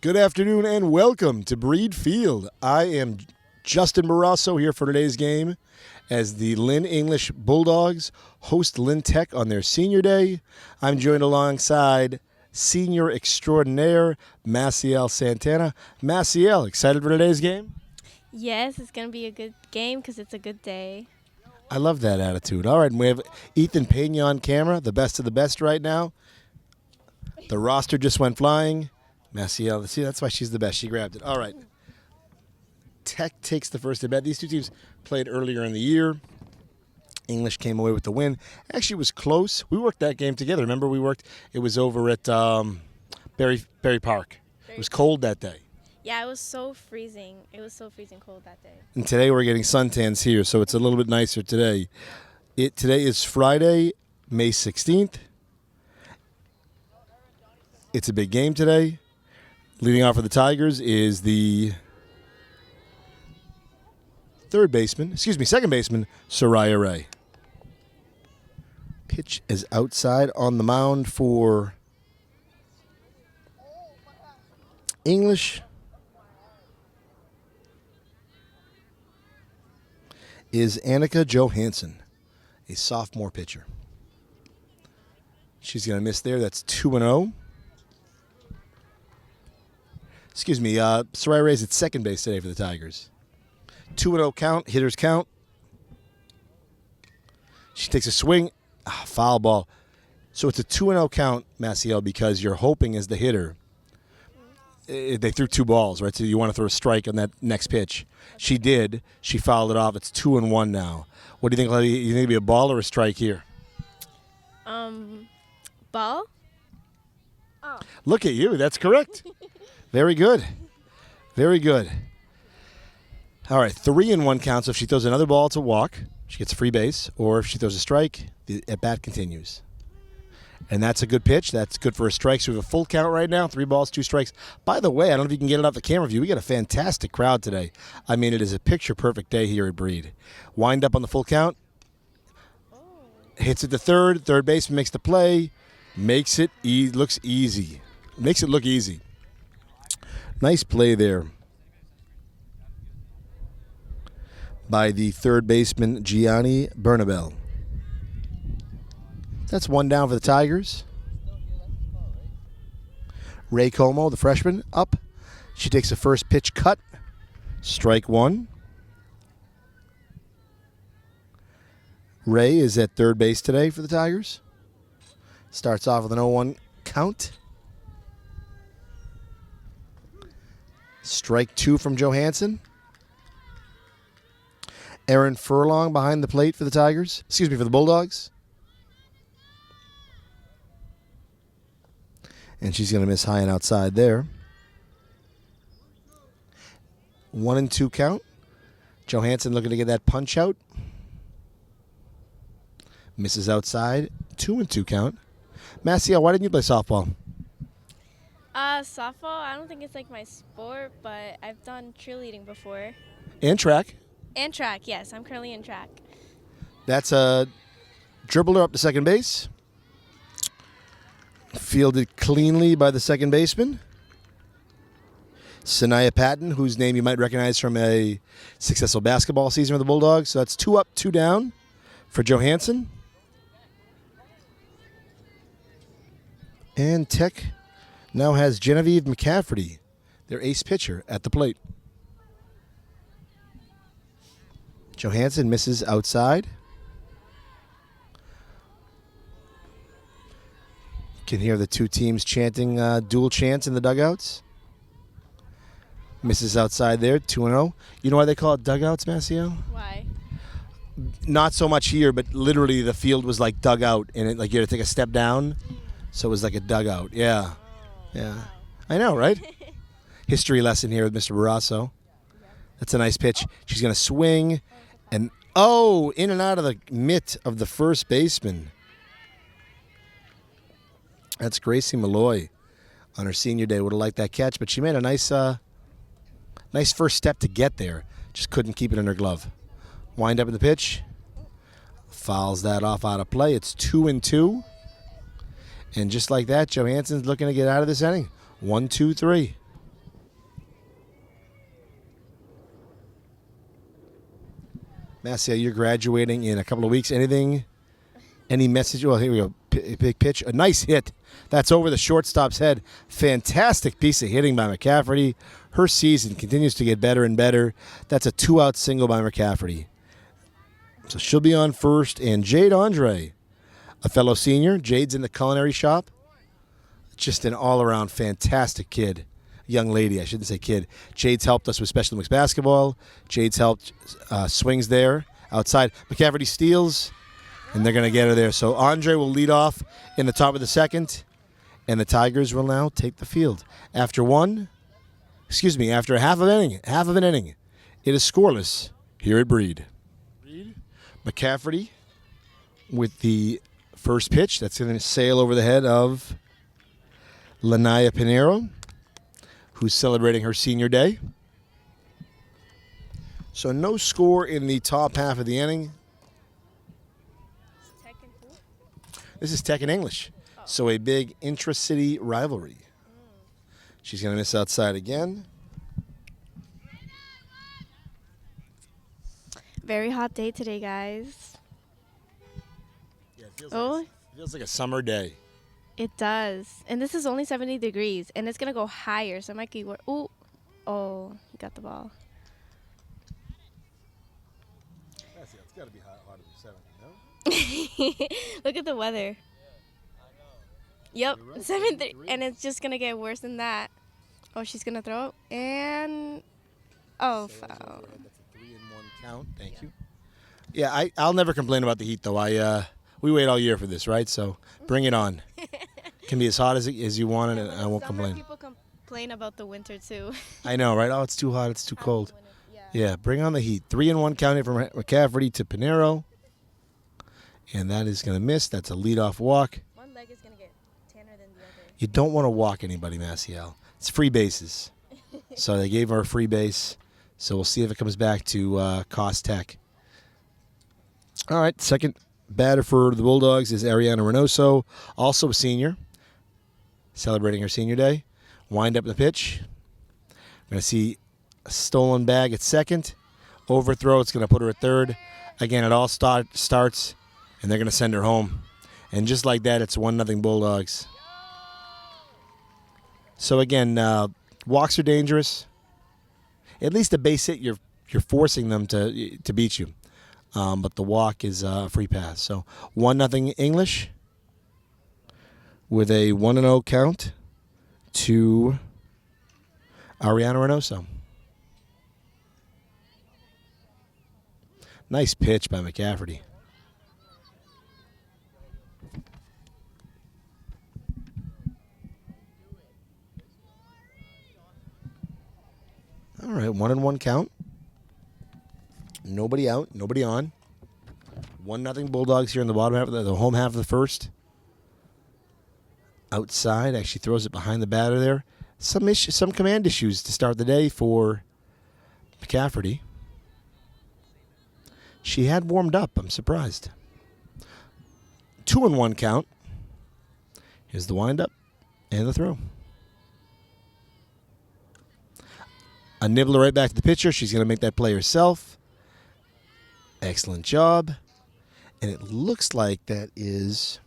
Good afternoon and welcome to Breed Field. I am Justin Barrasso here for today's game as the Lynn English Bulldogs host Lynn Tech on their senior day. I'm joined alongside senior extraordinaire Maciel Santana. Maciel, excited for today's game? Yes, it's going to be a good game because it's a good day. I love that attitude. All right, and we have Ethan Pena on camera, the best of the best right now. The roster just went flying. Maciel, see, that's why she's the best. She grabbed it. All right. Tech takes the first at bat. These two teams played earlier in the year. English came away with the win. Actually, it was close. We worked that game together. Remember, it was over at Berry Park. It was cold that day. Yeah, it was so freezing. It was so freezing cold that day. And today we're getting suntans here, so it's a little bit nicer today. Today is Friday, May 16th. It's a big game today. Leading off for the Tigers is the second baseman, Soraya Ray. Pitch is outside on the mound for English. Is Annika Johansson, a sophomore pitcher. She's going to miss there. That's 2-0. Excuse me, Soraya Ray's at second base today for the Tigers. 2-0 count, hitters count. She takes a swing, foul ball. So it's a 2-0 count, Maciel, because you're hoping as the hitter. They threw two balls, right? So you want to throw a strike on that next pitch. She did. She fouled it off. It's 2-1 now. What do you think, Letty? You think it'd be a ball or a strike here? Ball? Oh. Look at you. That's correct. Very good. Very good. All right, 3-1 count. So if she throws another ball, it's a walk. She gets a free base. Or if she throws a strike, the at-bat continues. And that's a good pitch. That's good for a strike. So we have a full count right now. 3 balls, 2 strikes. By the way, I don't know if you can get it off the camera view. We got a fantastic crowd today. I mean, it is a picture-perfect day here at Breed. Wind up on the full count. Hits it to third. Third baseman makes the play. Makes it looks easy. Makes it look easy. Nice play there by the third baseman, Gianni Bernabel. That's one down for the Tigers. Ray Como, the freshman, up. She takes the first pitch cut. Strike one. Ray is at third base today for the Tigers. Starts off with an 0-1 count. Strike two from Johansson. Erin Furlong behind the plate for the Tigers. For the Bulldogs. And she's going to miss high and outside there. 1-2 count. Johansson looking to get that punch out. Misses outside. 2-2 count. Maciel, why didn't you play softball? Softball, I don't think it's like my sport, but I've done cheerleading before. And track. And track, yes. I'm currently in track. That's a dribbler up to second base. Fielded cleanly by the second baseman. Sanaya Patton, whose name you might recognize from a successful basketball season for the Bulldogs. So that's 2 up, 2 down for Johansson. And Tech now has Genevieve McCafferty, their ace pitcher, at the plate. Johansson misses outside. Can hear the two teams chanting dual chants in the dugouts. Misses outside there, 2-0. You know why they call it dugouts, Maciel? Why? Not so much here, but literally the field was like dug out, and you had to take a step down, so it was like a dugout. Yeah. Yeah. Wow. I know, right? History lesson here with Mr. Barrasso. That's a nice pitch. She's going to swing, and in and out of the mitt of the first baseman. That's Gracie Malloy on her senior day. Would have liked that catch, but she made a nice first step to get there. Just couldn't keep it in her glove. Wind up in the pitch. Fouls that off out of play. It's 2-2. And just like that, Johansson's looking to get out of this inning. 1, 2, 3. Marcia, you're graduating in a couple of weeks. Any message? Well, here we go. Big pitch. A nice hit. That's over the shortstop's head. Fantastic piece of hitting by McCafferty. Her season continues to get better and better. That's a 2-out single by McCafferty. So she'll be on first. And Jade Andre, a fellow senior. Jade's in the culinary shop. Just an all-around fantastic kid. Young lady, I shouldn't say kid. Jade's helped us with Special Olympics basketball. Jade's helped swings there outside. McCafferty steals, and they're going to get her there. So Andre will lead off in the top of the second, and the Tigers will now take the field. After half of an inning, it is scoreless here at Breed. McCafferty with the first pitch. That's going to sail over the head of Lanaya Pinero, who's celebrating her senior day. So no score in the top half of the inning. This is Tech and English. So a big intra-city rivalry. She's going to miss outside again. Very hot day today, guys. Yeah, it feels like a summer day. It does. And this is only 70 degrees, and it's going to go higher, so it might be worse. Ooh. Oh, he got the ball. It's got to be hotter than 70, no? Look at the weather. Yep, right. 7-3, and it's just going to get worse than that. Oh, she's going to throw, and foul. That's a 3-1 count. Thank you. Yeah, I'll never complain about the heat, though. We wait all year for this, right? So bring it on. Can be as hot as you want, and I won't complain. People complain about the winter, too. I know, right? Oh, it's too hot. It's too cold. Yeah, bring on the heat. 3-1 counted from McCafferty to Pinero. And that is going to miss. That's a leadoff walk. One leg is going to get tanner than the other. You don't want to walk anybody, Maciel. It's free bases. So they gave her a free base. So we'll see if it comes back to Cost Tech. All right, second batter for the Bulldogs is Ariana Reynoso, also a senior, celebrating her senior day. Wind up the pitch. We're going to see a stolen bag at second. Overthrow, it's going to put her at third. Again, it all starts, and they're going to send her home. And just like that, it's 1-0 Bulldogs. So again, walks are dangerous. At least a base hit, you're forcing them to beat you. But the walk is a free pass. So 1-0 English with a 1-0 count to Ariana Reynoso. Nice pitch by McCafferty. All right, 1-1 count. Nobody out, nobody on. 1-0 Bulldogs here in the bottom half of the home half of the first. Outside, actually throws it behind the batter there. Some command issues to start the day for McCafferty. She had warmed up, I'm surprised. 2-1 count. Here's the windup and the throw. A nibbler right back to the pitcher. She's going to make that play herself. Excellent job. And it looks like that is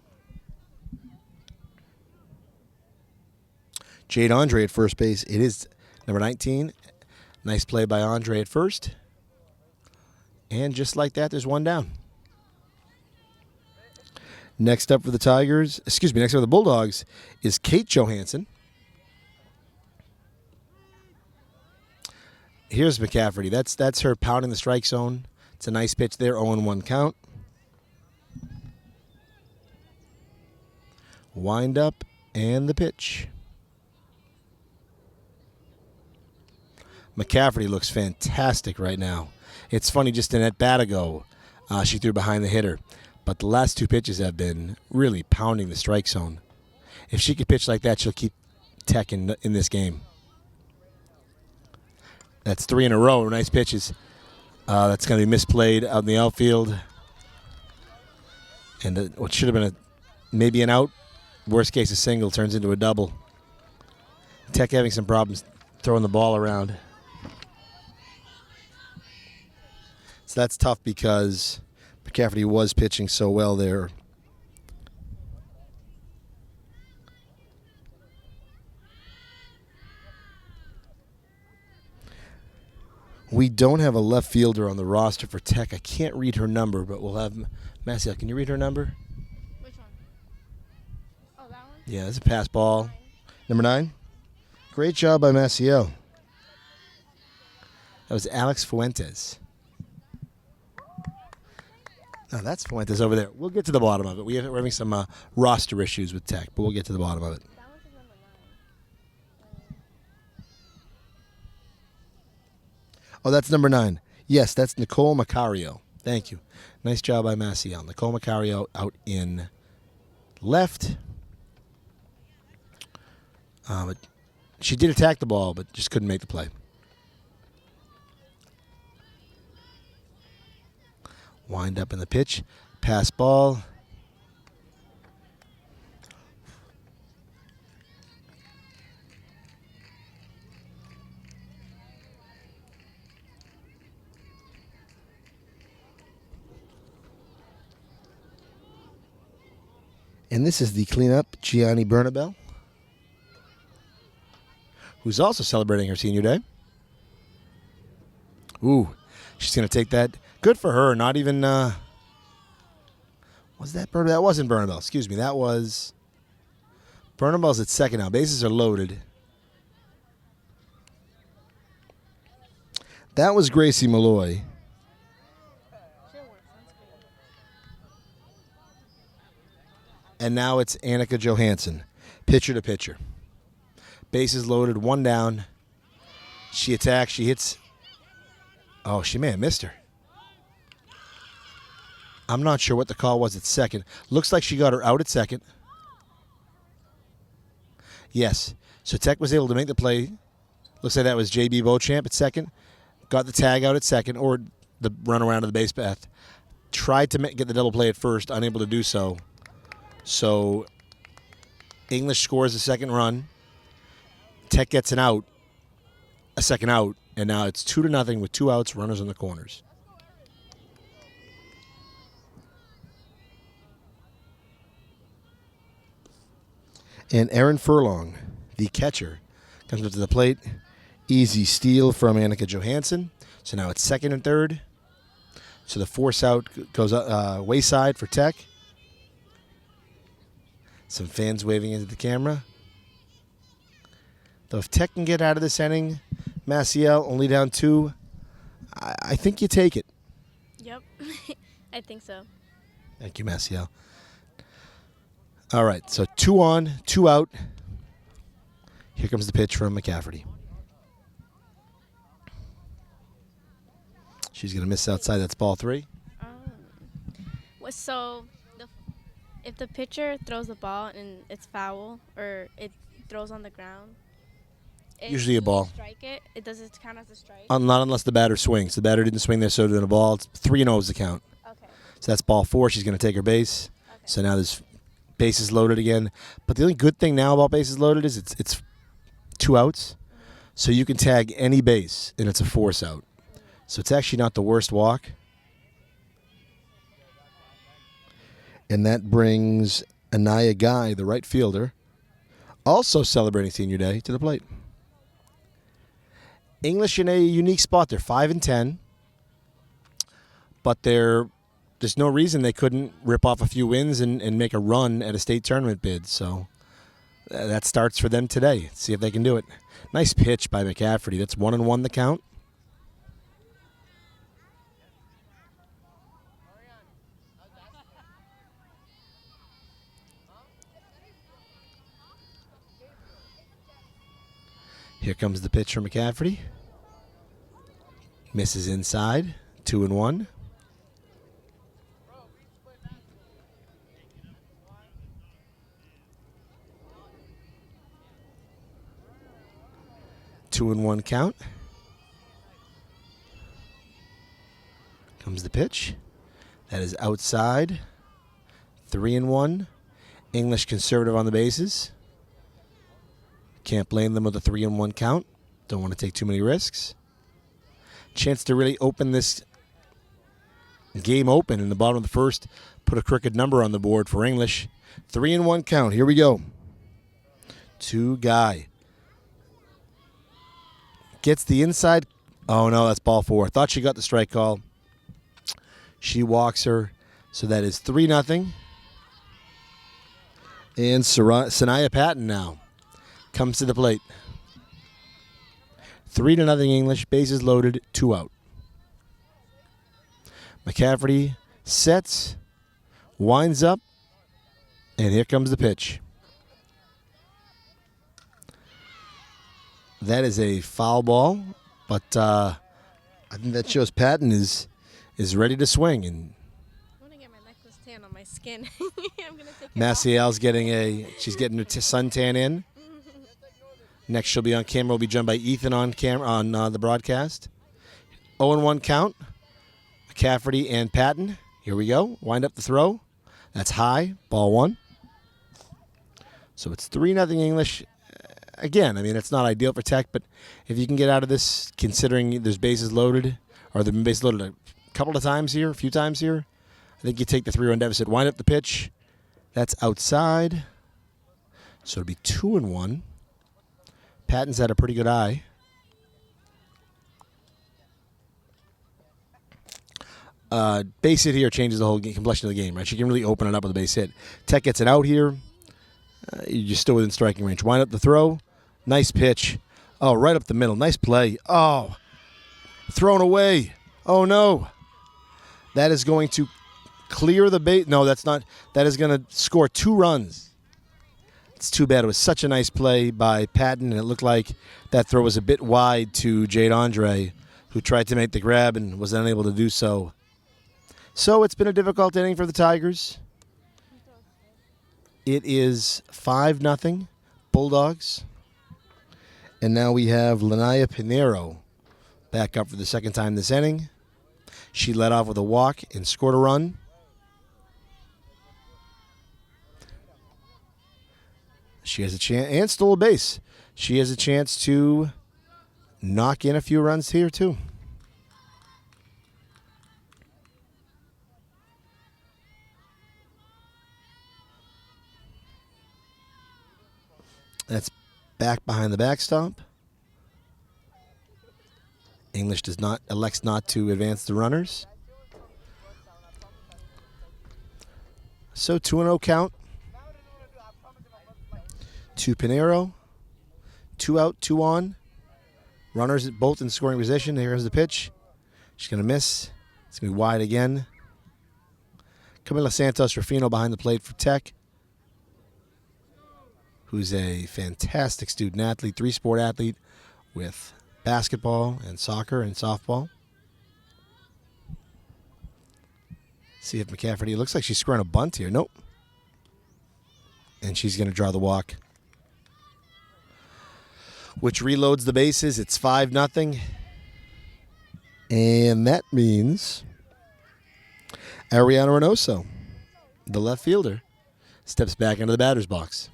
Jade Andre at first base. It is number 19. Nice play by Andre at first. And just like that, there's one down. Next up for the next up for the Bulldogs is Kate Johansson. Here's McCafferty. That's her pounding the strike zone. It's a nice pitch there, 0-1 count. Wind up and the pitch. McCafferty looks fantastic right now. It's funny, just an at-bat ago, she threw behind the hitter. But the last two pitches have been really pounding the strike zone. If she could pitch like that, she'll keep Tech in this game. That's 3 in a row. Nice pitches. That's going to be misplayed out in the outfield. And what should have been maybe an out, worst case a single, turns into a double. Tech having some problems throwing the ball around. So that's tough because McCafferty was pitching so well there. We don't have a left fielder on the roster for Tech. I can't read her number, but we'll have Maciel. Can you read her number? Which one? Oh, that one? Yeah, it's a pass ball. Number 9. Great job by Maciel. That was Alex Fuentes. No, that's Fuentes over there. We'll get to the bottom of it. We're having some roster issues with Tech, but we'll get to the bottom of it. That one's number 9. Oh, that's number 9. Yes, that's Nicole Macario. Thank you. Nice job by Maciel. Nicole Macario out in left. But she did attack the ball, but just couldn't make the play. Wind up in the pitch. Pass ball. And this is the cleanup, Gianni Bernabel, who's also celebrating her senior day. Ooh, she's going to take that. Good for her. Not even, was that Bernabel? That wasn't Bernabel. Excuse me. That was, Bernabel's at second now. Bases are loaded. That was Gracie Malloy. And now it's Annika Johansson, pitcher to pitcher. Bases loaded, 1 down. She attacks, she hits. Oh, she may have missed her. I'm not sure what the call was at second. Looks like she got her out at second. Yes, so Tech was able to make the play. Looks like that was J.B. Beauchamp at second. Got the tag out at second, or the run around to the base path. Tried to get the double play at first, unable to do so. So English scores a second run. Tech gets a second out, and now it's 2-0 with 2 outs, runners on the corners. And Aaron Furlong, the catcher, comes up to the plate. Easy steal from Annika Johansson. So now it's second and third. So the force out goes wayside for Tech. Some fans waving into the camera. Though if Tech can get out of this inning, Maciel only down 2, I think you take it. Yep. I think so. Thank you, Maciel. All right, so 2 on, 2 out. Here comes the pitch from McCafferty. She's going to miss outside. That's ball 3. So if the pitcher throws the ball and it's foul or it throws on the ground, usually a ball. Strike it. It does it count as a strike? Not unless the batter swings. The batter didn't swing there, so did a ball. It's 3-0 is the count. Okay. So that's ball 4. She's going to take her base. Okay. So now there's bases loaded again. But the only good thing now about bases loaded is it's 2 outs. Mm-hmm. So you can tag any base, and it's a force out. Mm-hmm. So it's actually not the worst walk. And that brings Anaya Guy, the right fielder, also celebrating senior day, to the plate. English in a unique spot. They're 5-10, but there's no reason they couldn't rip off a few wins and make a run at a state tournament bid. So that starts for them today. See if they can do it. Nice pitch by McCafferty. That's 1-1 the count. Here comes the pitch from McCafferty. Misses inside. 2-1. Two and 1 count. Comes the pitch. That is outside. 3-1. English conservative on the bases. Can't blame them with a 3-1 count. Don't want to take too many risks. Chance to really open this Game open in the bottom of the first. Put a crooked number on the board for English. 3-1 count. Here we go. 2 Guy. Gets the inside. Oh, no, that's ball 4. Thought she got the strike call. She walks her. So that is 3-0. And Sanaya Patton now comes to the plate. 3-0 English. Bases loaded. 2 out. McCafferty sets, winds up, and here comes the pitch. That is a foul ball, but I think that shows Patton is ready to swing. And I want to get my necklace tan on my skin. I'm gonna take it Maciel's she's getting her suntan in. Next, she'll be on camera. Will be joined by Ethan on camera on the broadcast. 0-1 count. McCafferty and Patton. Here we go. Wind up the throw. That's high. Ball 1. So it's 3-0 English. Again, I mean, it's not ideal for Tech, but if you can get out of this, considering there's bases loaded, or they've been bases loaded a couple of times here, a few times here, I think you take the 3-run deficit. Wind up the pitch. That's outside. So it'll be 2-1. Patton's had a pretty good eye. Base hit here changes the whole complexion of the game, right? She can really open it up with a base hit. Tech gets it out here. You're still within striking range. Wind up the throw. Nice pitch. Oh, right up the middle. Nice play. Oh, thrown away. Oh, no. That is going to clear the base. No, that's not. That is going to score 2 runs. It's too bad. It was such a nice play by Patton, and it looked like that throw was a bit wide to Jade Andre, who tried to make the grab and was unable to do so. So it's been a difficult inning for the Tigers. It is 5-0 Bulldogs. And now we have Lanaya Pinero back up for the second time this inning. She led off with a walk and scored a run. She has a chance, and stole a base. She has a chance to knock in a few runs here, too. That's back behind the backstop. English elects not to advance the runners. So 2-0 count. To Pinero. 2 out, 2 on. Runners both in scoring position. Here's the pitch. She's going to miss. It's going to be wide again. Camila Santos Rufino behind the plate for Tech, who's a fantastic student athlete, 3-sport athlete with basketball and soccer and softball. See if McCafferty, it looks like she's scoring a bunt here. Nope. And she's going to draw the walk, which reloads the bases. It's 5-0. And that means Ariana Reynoso, the left fielder, steps back into the batter's box.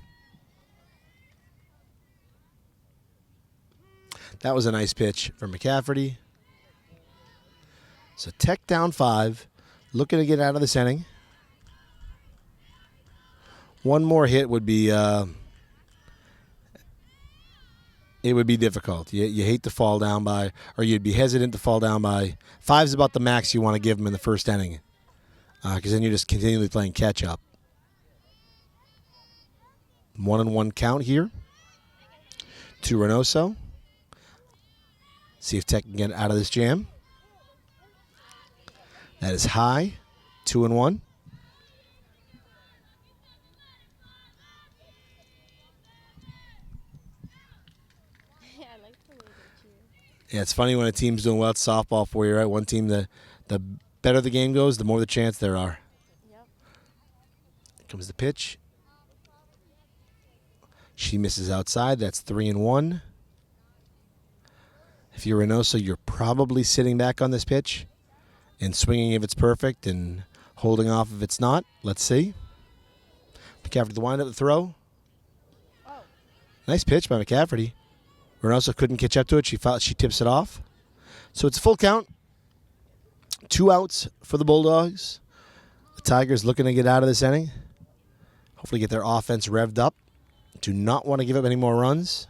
That was a nice pitch from McCafferty. So Tech down 5, looking to get out of this inning. One more hit would be it would be difficult. You hate to fall down by, or you'd be hesitant to fall down by. 5's about the max you want to give them in the first inning, because then you're just continually playing catch up. 1-1 count here to Reynoso. See if Tech can get out of this jam. That is high. 2-1. Yeah, it's funny when a team's doing well at softball for you, right? One team, the better the game goes, the more the chance there are. Yep. Here comes the pitch. She misses outside. That's 3-1. If you're Reynoso, you're probably sitting back on this pitch and swinging if it's perfect and holding off if it's not. Let's see. McCafferty the wind up the throw. Oh. Nice pitch by McCafferty. Reynoso couldn't catch up to it. She tips it off. So it's full count. 2 outs for the Bulldogs. The Tigers looking to get out of this inning. Hopefully get their offense revved up. Do not want to give up any more runs.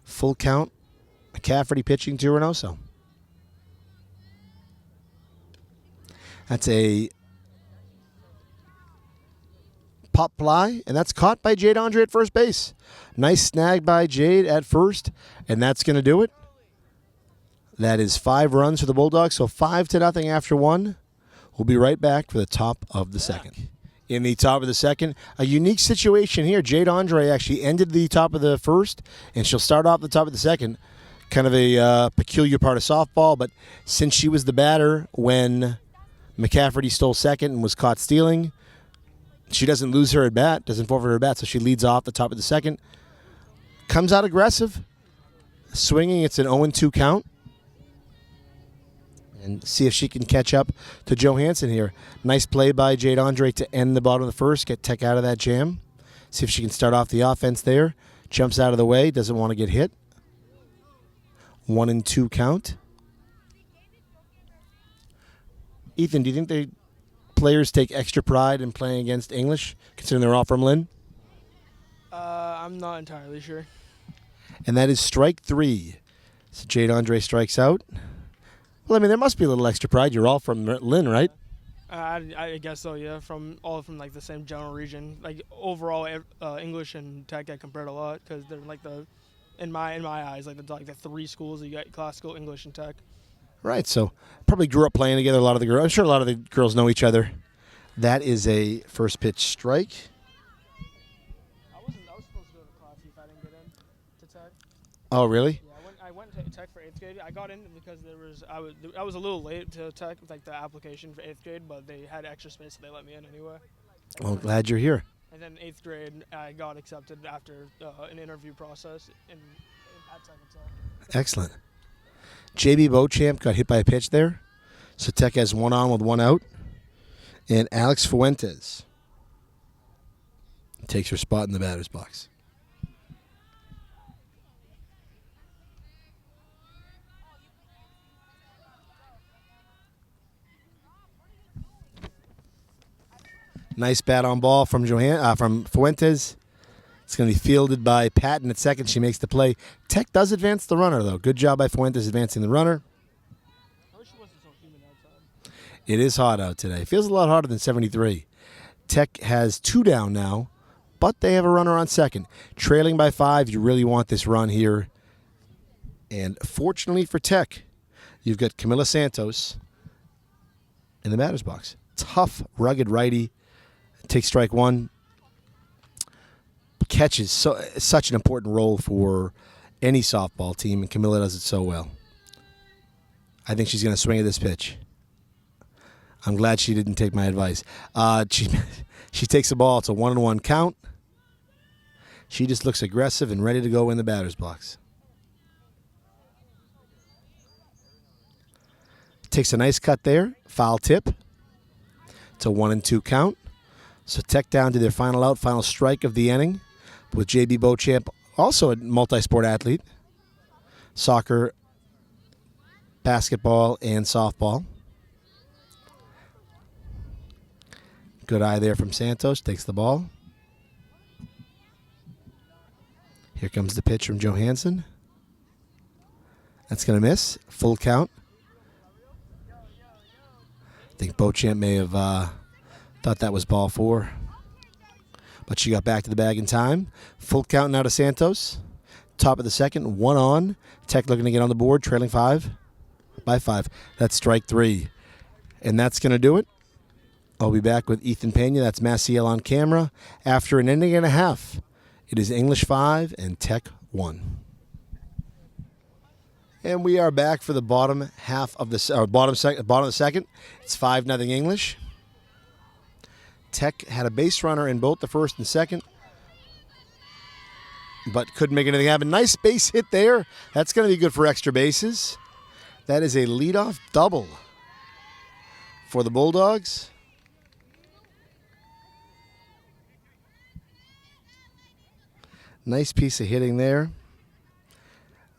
Full count. McCafferty pitching to Reynoso. That's a pop fly, and that's caught by Jade Andre at first base. Nice snag by Jade at first, and that's going to do it. That is 5 runs for the Bulldogs, so 5-0 after 1. We'll be right back for the top of the second. In the top of the second, a unique situation here. Jade Andre actually ended the top of the first, and she'll start off the top of the second. Kind of a peculiar part of softball, but since she was the batter when McCafferty stole second and was caught stealing, she doesn't lose her at bat, doesn't forfeit her at bat, so she leads off the top of the second. Comes out aggressive, swinging. It's an 0-2 count. And see if she can catch up to Johansson here. Nice play by Jade Andre to end the bottom of the first, get Tech out of that jam. See if she can start off the offense there. Jumps out of the way, doesn't want to get hit. 1-2 count. Ethan, do you think the players take extra pride in playing against English, considering they're all from Lynn? I'm not entirely sure. And that is strike 3. So Jade Andre strikes out. Well, I mean, there must be a little extra pride. You're all from Lynn, right? I guess so, yeah. All from like the same general region. Like overall, English and Tech get compared a lot because they're like in my eyes, like the 3 schools that you got: classical, English, and Tech. Right. So probably grew up playing together. A lot of the girls. I'm sure a lot of the girls know each other. That is a first pitch strike. I was supposed to go to class if I didn't get in to Tech. Oh, really? Yeah, I went to Tech for 8th grade. I got in because I was a little late to Tech with like the application for 8th grade, but they had extra space, so they let me in anyway. Well, glad you're here. And then 8th grade, I got accepted after an interview process at Tech itself. Excellent. JB Beauchamp got hit by a pitch there, so Tech has 1 on with 1 out. And Alex Fuentes takes her spot in the batter's box. Nice bat on ball from Fuentes. It's going to be fielded by Patton at second. She makes the play. Tech does advance the runner, though. Good job by Fuentes advancing the runner. I wish it wasn't so humid outside. It is hot out today. It feels a lot hotter than 73. Tech has 2 down now, but they have a runner on second. Trailing by 5, you really want this run here. And fortunately for Tech, you've got Camila Santos in the batter's box. Tough, rugged righty. Takes strike 1. Catches such an important role for any softball team, and Camila does it so well. I think she's going to swing at this pitch. I'm glad she didn't take my advice. She takes the ball. It's a 1-1 count. She just looks aggressive and ready to go in the batter's box. Takes a nice cut there. Foul tip. It's a 1-2 count. So Tech down to their final out, final strike of the inning with JB Beauchamp, also a multi-sport athlete. Soccer, basketball, and softball. Good eye there from Santos. Takes the ball. Here comes the pitch from Johansson. That's going to miss. Full count. I think Beauchamp may have thought that was ball 4. But she got back to the bag in time. Full count now to Santos. Top of the second, 1 on. Tech looking to get on the board, trailing 5 by 5. That's strike 3. And that's going to do it. I'll be back with Ethan Pena. That's Maciel on camera. After an inning and a half, it is English 5 and Tech 1. And we are back for the bottom half of the bottom of the second. It's 5-0 English. Tech had a base runner in both the first and second, but couldn't make anything happen. Nice base hit there. That's going to be good for extra bases. That is a leadoff double for the Bulldogs. Nice piece of hitting there.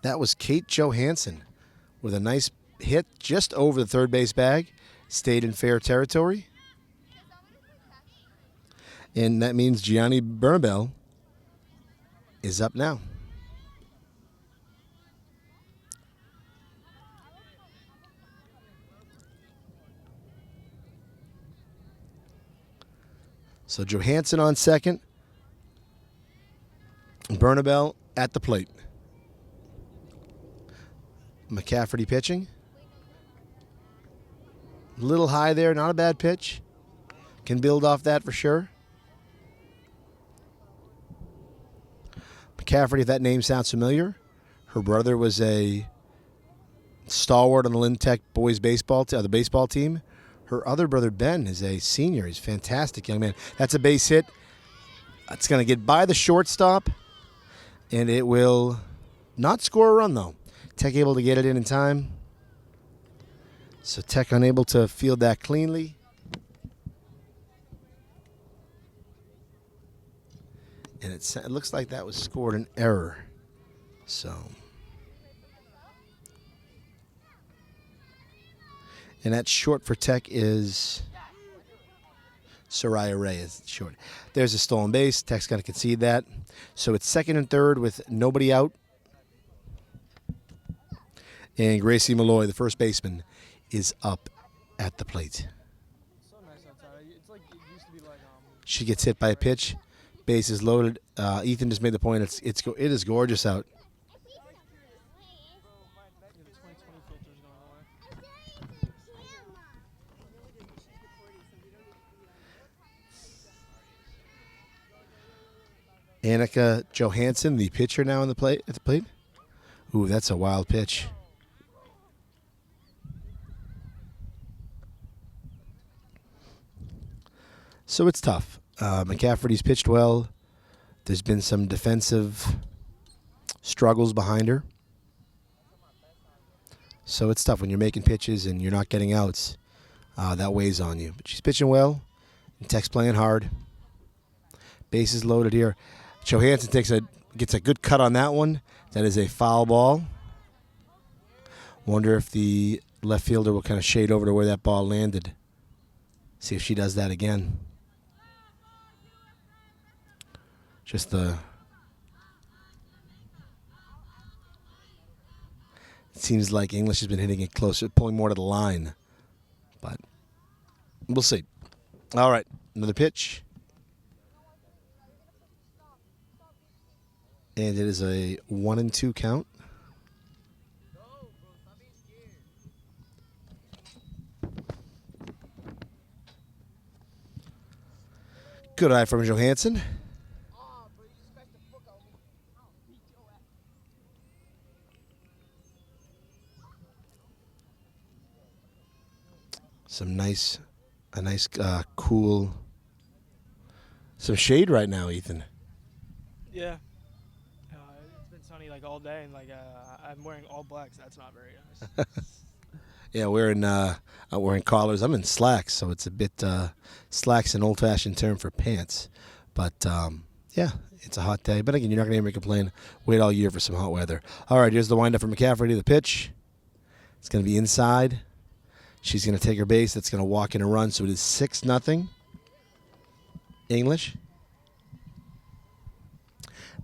That was Kate Johansson with a nice hit just over the third base bag, stayed in fair territory. And that means Gianni Bernabel is up now. So Johansson on second. Bernabel at the plate. McCafferty pitching. A little high there, not a bad pitch. Can build off that for sure. McCafferty, if that name sounds familiar, her brother was a stalwart on the Lynn Tech boys baseball, the baseball team. Her other brother, Ben, is a senior. He's a fantastic young man. That's a base hit. It's going to get by the shortstop, and it will not score a run, though. Tech able to get it in time. So Tech unable to field that cleanly. And it looks like that was scored an error. So... And that short for Tech is Soraya Ray is short. There's a stolen base. Tech's going to concede that. So it's second and third with nobody out. And Gracie Malloy, the first baseman, is up at the plate. So nice outside. It's like it used to be like She gets hit by a pitch. Base is loaded. Ethan just made the point. It is gorgeous out. Annika Johansson, the pitcher now on the plate at the plate. Ooh, that's a wild pitch. So it's tough. McCafferty's pitched well. There's been some defensive struggles behind her. So it's tough when you're making pitches and you're not getting outs. That weighs on you. But she's pitching well. And Tech's playing hard. Bases loaded here. Johansson gets a good cut on that one. That is a foul ball. Wonder if the left fielder will kind of shade over to where that ball landed. See if she does that again. Just the... It seems like English has been hitting it closer, pulling more to the line. But we'll see. All right, another pitch. And it is a 1-2 count. Good eye from Johansson. A nice cool, some shade right now, Ethan. Yeah. It's been sunny like all day, and like I'm wearing all black, so that's not very nice. Yeah, I'm wearing collars. I'm in slacks, so it's a bit slacks an old-fashioned term for pants. But yeah, it's a hot day. But again, you're not going to hear me complain. Wait all year for some hot weather. All right, here's the windup for McCafferty. The pitch. It's going to be inside. She's going to take her base. That's going to walk in a run. So it is 6-0. English.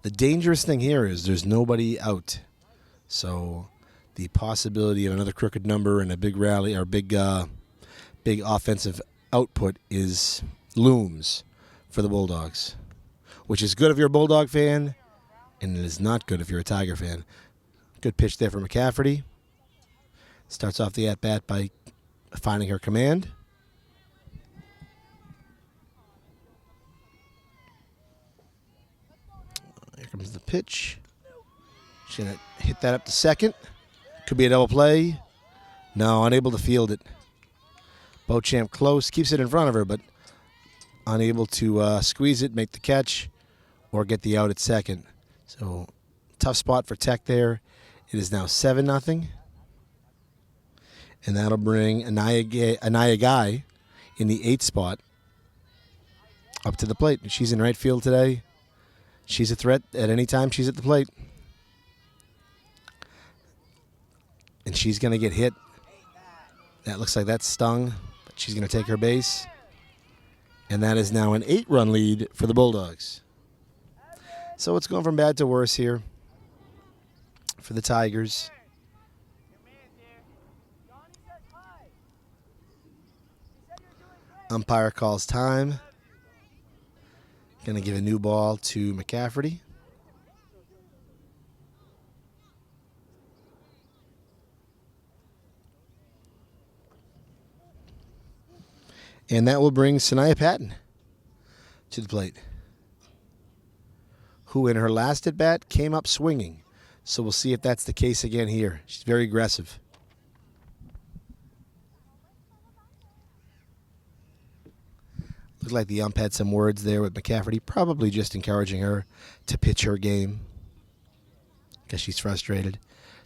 The dangerous thing here is there's nobody out. So the possibility of another crooked number and a big rally or big offensive output looms for the Bulldogs, which is good if you're a Bulldog fan, and it is not good if you're a Tiger fan. Good pitch there for McCafferty. Starts off the at-bat by finding her command. Here comes the pitch. She's going to hit that up to second. Could be a double play. No, unable to field it. Beauchamp close, keeps it in front of her, but unable to squeeze it, make the catch, or get the out at second. So tough spot for Tech there. It is now 7-0. And that'll bring Anaya Guy in the 8th spot up to the plate. She's in right field today. She's a threat at any time she's at the plate. And she's going to get hit That looks like that stung, but she's going to take her base. And that is now an 8-run lead for the Bulldogs. So it's going from bad to worse here for the Tigers. Umpire calls time. Going to give a new ball to McCafferty. And that will bring Sanaya Patton to the plate, who in her last at-bat came up swinging. So we'll see if that's the case again here. She's very aggressive. Looked like the ump had some words there with McCafferty, probably just encouraging her to pitch her game, because she's frustrated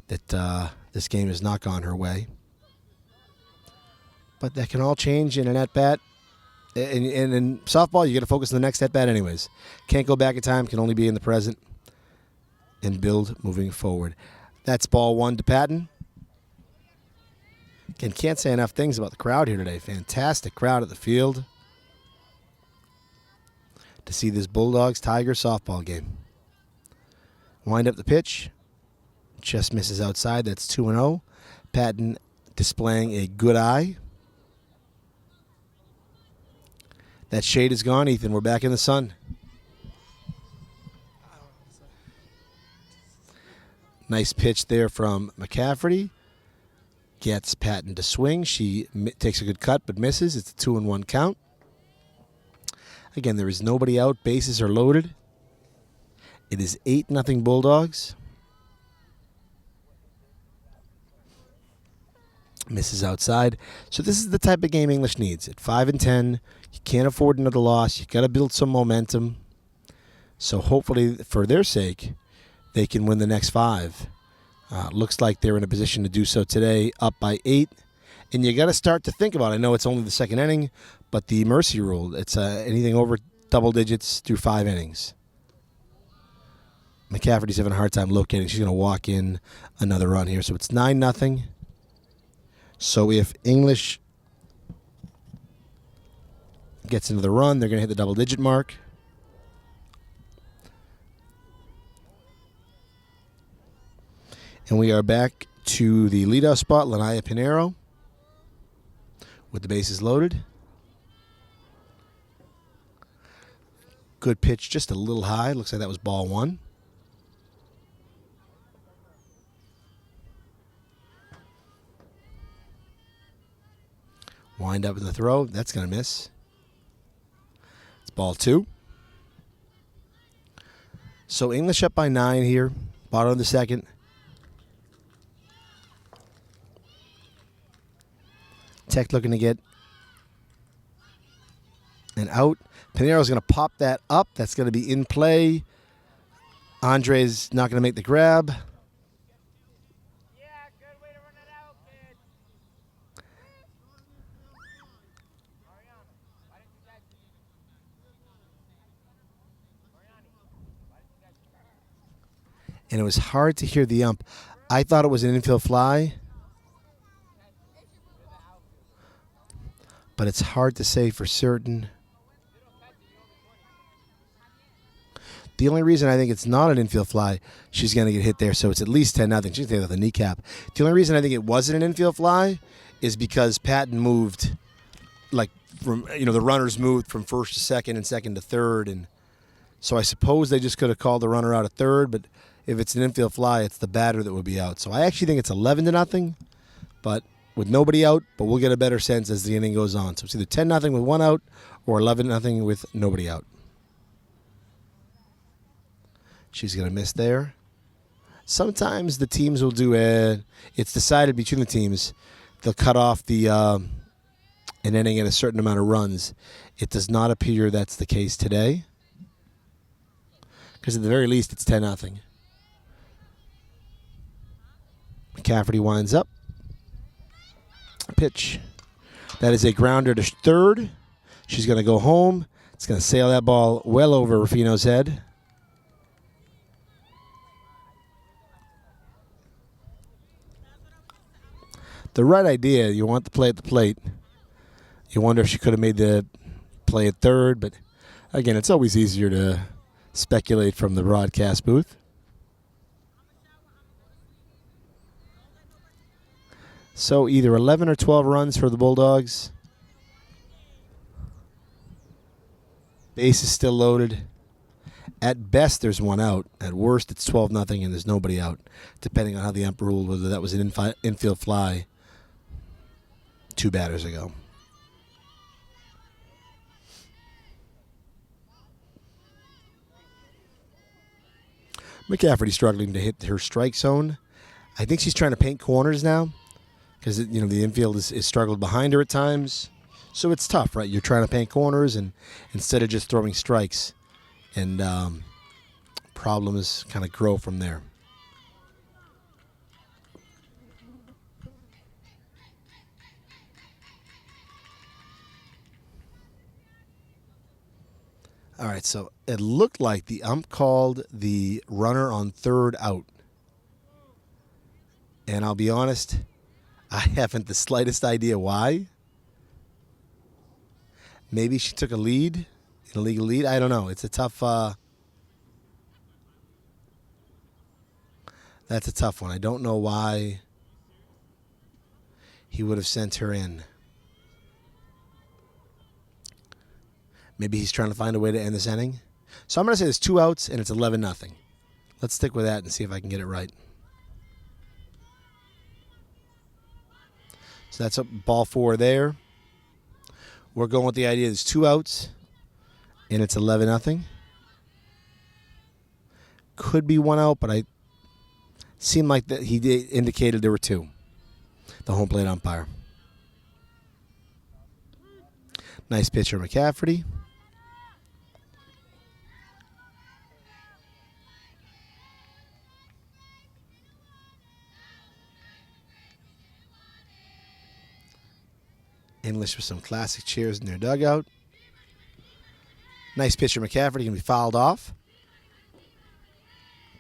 that this game has not gone her way. But that can all change in an at-bat. And in softball, you got to focus on the next at-bat anyways. Can't go back in time, can only be in the present and build moving forward. That's ball 1 to Patton. Again, can't say enough things about the crowd here today. Fantastic crowd at the field to see this Bulldogs-Tigers softball game. Wind up the pitch. Just misses outside. That's 2-0. Patton displaying a good eye. That shade is gone, Ethan. We're back in the sun. Nice pitch there from McCafferty. Gets Patton to swing. She takes a good cut but misses. It's a 2-1 count. Again, there is nobody out. Bases are loaded. It is 8-0 Bulldogs. Misses outside. So this is the type of game English needs. At 5-10, you can't afford another loss. You've got to build some momentum. So hopefully, for their sake, they can win the next 5. Looks like they're in a position to do so today, up by 8. And you got to start to think about it. I know it's only the second inning, but the mercy rule, it's anything over double digits through 5 innings. McCafferty's having a hard time locating. She's going to walk in another run here. So it's 9-0. So if English gets into the run, they're going to hit the double-digit mark. And we are back to the leadoff spot, Lanaya Pinheiro, with the bases loaded. Good pitch, just a little high. Looks like that was ball 1. Wind up in the throw. That's going to miss. It's ball 2. So English up by 9 here. Bottom of the second. Tech looking to get an out. Pinheiro's going to pop that up. That's going to be in play. Andre's not going to make the grab. And it was hard to hear the ump. I thought it was an infield fly, but it's hard to say for certain. The only reason I think it's not an infield fly, she's going to get hit there, so it's at least 10-0. She's going to hit the kneecap. The only reason I think it wasn't an infield fly is because Patton moved, like, from, the runners moved from first to second and second to third, and so I suppose they just could have called the runner out at third, but if it's an infield fly, it's the batter that would be out. So I actually think it's 11-0, but with nobody out, but we'll get a better sense as the inning goes on. So it's either 10-0 with 1 out or 11-0 with nobody out. She's going to miss there. Sometimes the teams will do it's decided between the teams. They'll cut off the an inning at a certain amount of runs. It does not appear that's the case today, because at the very least it's 10-0. McCafferty winds up. Pitch. That is a grounder to third. She's going to go home. It's going to sail that ball well over Rufino's head. the right idea. You want the play at the plate. You wonder if she could have made the play at third, but again, it's always easier to speculate from the broadcast booth. So either 11 or 12 runs for the Bulldogs. Base is still loaded. At best, there's one out. At worst, it's 12-0 and there's nobody out, depending on how the ump ruled whether that was an infield fly 2 batters ago. McCafferty struggling to hit her strike zone. I think she's trying to paint corners now because the infield is struggled behind her at times. So it's tough, right? You're trying to paint corners and instead of just throwing strikes, and problems kind of grow from there. All right, so it looked like the ump called the runner on third out. And I'll be honest, I haven't the slightest idea why. Maybe she took a lead, an illegal lead. I don't know. It's a tough. That's a tough one. I don't know why he would have sent her in. Maybe he's trying to find a way to end this inning. So I'm going to say there's 2 outs and it's 11-0. Let's stick with that and see if I can get it right. So that's up ball 4 there. We're going with the idea there's 2 outs and it's 11-0. Could be 1 out, but I seemed like that he indicated there were 2. The home plate umpire. Nice pitcher, McCafferty. English with some classic cheers in their dugout. Nice pitcher, McCafferty, can be fouled off.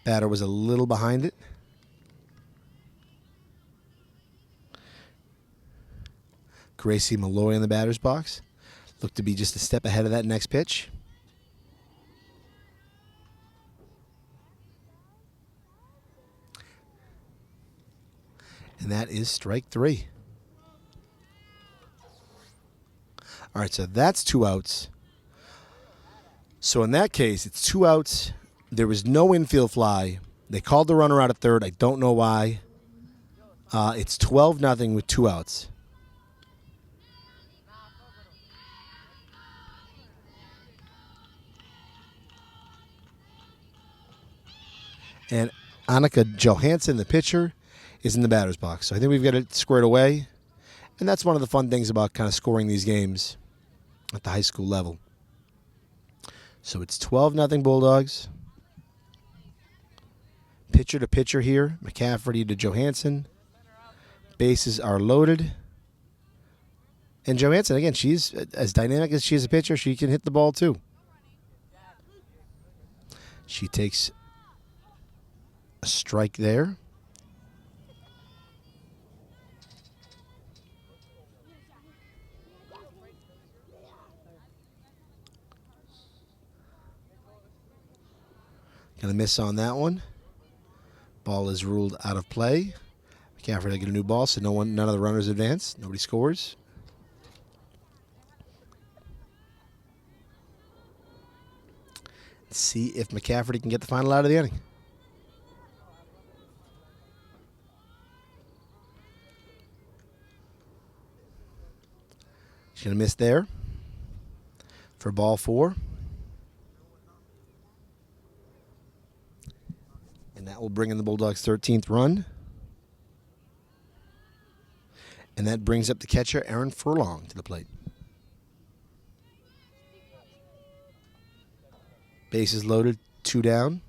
Batter was a little behind it. Gracie Malloy in the batter's box. Looked to be just a step ahead of that next pitch. And that is strike 3. All right, so that's 2 outs. So in that case, it's 2 outs. There was no infield fly. They called the runner out at third. I don't know why. It's 12-0 with 2 outs. And Annika Johansson, the pitcher, is in the batter's box. So I think we've got it squared away. And that's one of the fun things about kind of scoring these games at the high school level. So it's 12-0 Bulldogs. Pitcher to pitcher here. McCafferty to Johansson. Bases are loaded. And Johansson, again, she's as dynamic as she is a pitcher. She can hit the ball too. She takes a strike there. Gonna miss on that one. Ball is ruled out of play. McCafferty to get a new ball, so none of the runners advance. Nobody scores. Let's see if McCafferty can get the final out of the inning. She's gonna miss there for ball 4. And that will bring in the Bulldogs' 13th run. And that brings up the catcher, Aaron Furlong, to the plate. Bases loaded, 2 down.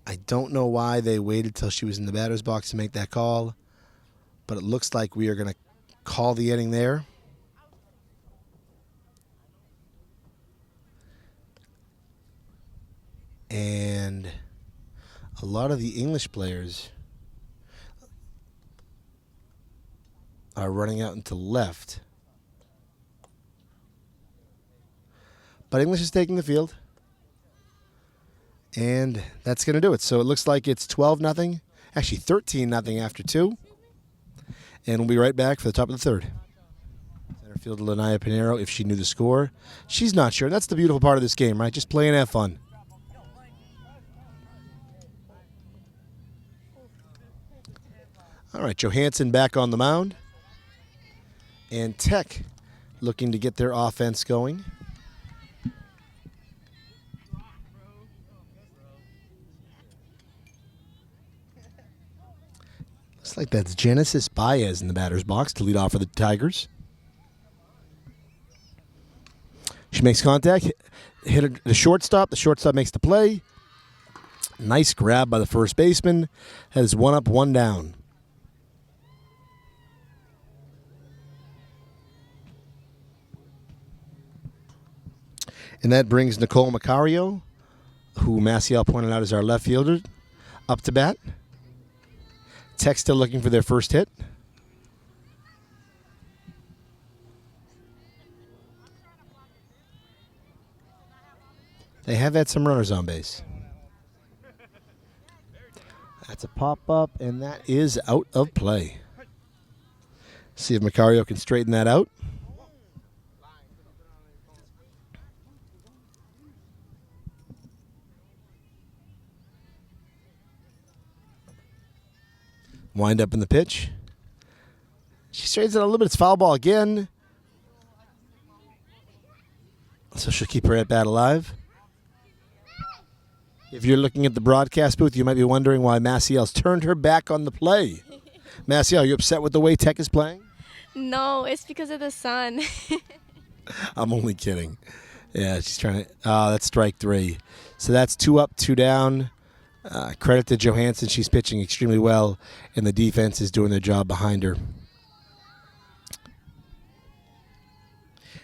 I don't know why they waited till she was in the batter's box to make that call, but it looks like we are going to call the inning there. And a lot of the English players are running out into left. But English is taking the field. And that's going to do it. So it looks like it's 12-0. Actually, 13-0 after 2. And we'll be right back for the top of the third. Center fielder Lanaya Pinero, if she knew the score. She's not sure. That's the beautiful part of this game, right? Just play and have fun. All right, Johansson back on the mound. And Tech looking to get their offense going. Looks like that's Genesis Baez in the batter's box to lead off for the Tigers. She makes contact, hit the shortstop. The shortstop makes the play. Nice grab by the first baseman. Has 1 up, 1 down. And that brings Nicole Macario, who Maciel pointed out is our left fielder, up to bat. Tech still looking for their first hit. They have had some runners on base. That's a pop-up, and that is out of play. See if Macario can straighten that out. Wind up in the pitch. She straightens it a little bit. It's foul ball again. So she'll keep her at bat alive. If you're looking at the broadcast booth, you might be wondering why Maciel's turned her back on the play. Maciel, are you upset with the way Tech is playing? No, it's because of the sun. I'm only kidding. Yeah, she's trying to. Oh, that's strike 3. So that's 2 up, 2 down. Credit to Johansson. She's pitching extremely well, and the defense is doing their job behind her.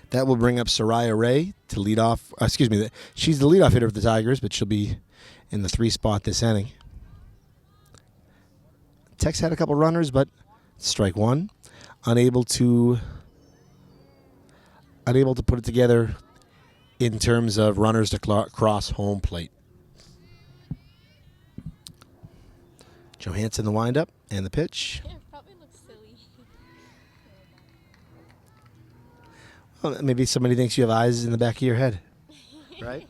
That will bring up Soraya Ray to lead off. Excuse me. She's the leadoff hitter of the Tigers, but she'll be in the 3 spot this inning. Tech's had a couple runners, but strike 1. Unable to put it together in terms of runners to cross home plate. Johansson the windup and the pitch. It probably looks silly. Well, maybe somebody thinks you have eyes in the back of your head, right?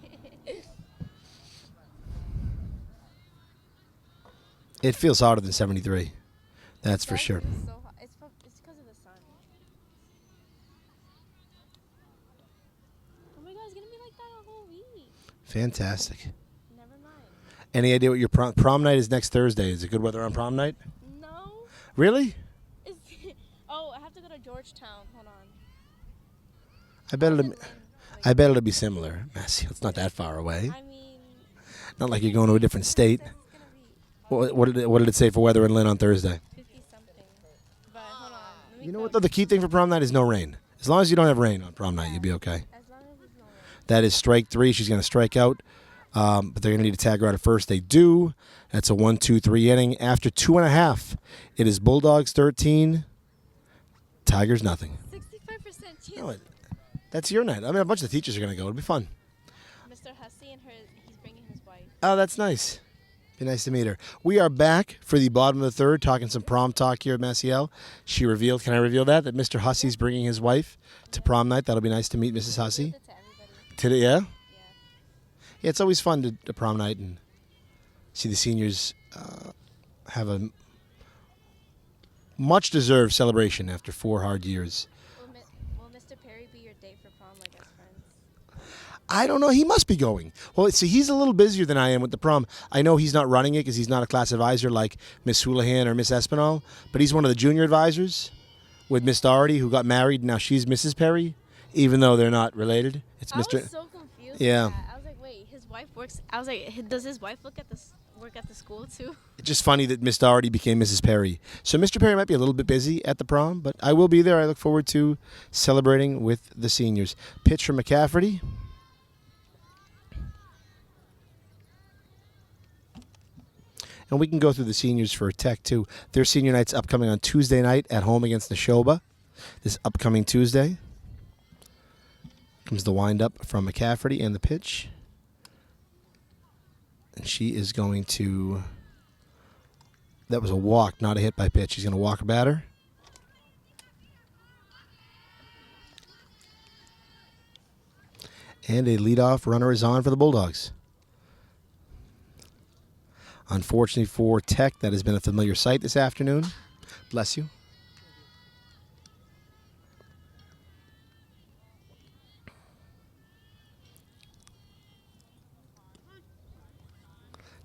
It feels harder than 73. That's for sure. It's so hot. It's because of the sun. Oh my God, it's gonna be like that a whole week. Fantastic. Never mind. Any idea what your prom night is next Thursday? Is it good weather on prom night? No. Really? Oh, I have to go to Georgetown. Hold on. I bet it'll be similar. It's not that far away. I mean, Not like you're going to a different state. it's gonna be What did it say for weather in Lynn on Thursday? 50 something. But hold on. Let me You know go. what though? The key thing for prom night is no rain. As long as you don't have rain on prom night, you'll be okay. As long as it's no rain. That is strike 3. She's going to strike out, but they're going to need to tag her out at first. They do. That's a 1-2-3 inning. After 2.5, it is Bulldogs 13, Tigers nothing. 65% chance. No, that's your night. I mean, a bunch of the teachers are going to go. It'll be fun. Mr. Hussey and he's bringing his wife. Oh, that's nice. Be nice to meet her. We are back for the bottom of the third, talking some prom talk here at Maciel. She revealed, can I reveal that Mr. Hussey's bringing his wife to prom night. That'll be nice to meet Mrs. Hussey. To everybody. Today, yeah? Yeah. Yeah, it's always fun to prom night and see the seniors have a much-deserved celebration after 4 hard years. Will Mr. Perry be your date for prom, like as friends? I don't know. He must be going. Well, see, he's a little busier than I am with the prom. I know he's not running it because he's not a class advisor like Miss Houlihan or Miss Espinal, but he's one of the junior advisors with Miss Doherty, who got married. Now she's Mrs. Perry, even though they're not related. It's I Mr. was so confused. Yeah. With that. I was like, wait, his wife works. I was like, does his wife work at the school too? It's just funny that Miss Doherty became Mrs. Perry. So Mr. Perry might be a little bit busy at the prom, but I will be there. I look forward to celebrating with the seniors. Pitch from McCafferty. And we can go through the seniors for Tech, too. Their senior night's upcoming on Tuesday night at home against Neshoba. This upcoming Tuesday. Comes the wind-up from McCafferty and the pitch. And she is going to... That was a walk, not a hit by pitch. She's going to walk a batter. And a leadoff runner is on for the Bulldogs. Unfortunately for Tech, that has been a familiar sight this afternoon. Bless you.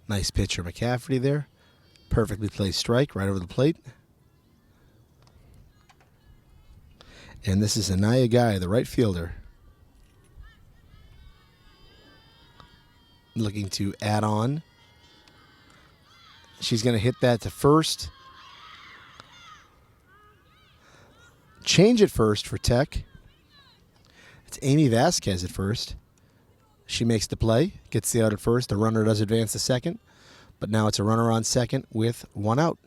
Nice pitcher, McCafferty there. Perfectly placed strike right over the plate. And this is Anaya Guy, the right fielder. Looking to add on. She's going to hit that to first. Change at first for Tech. It's Amy Vasquez at first. She makes the play, gets the out at first. The runner does advance to second, but now it's a runner on second with one out.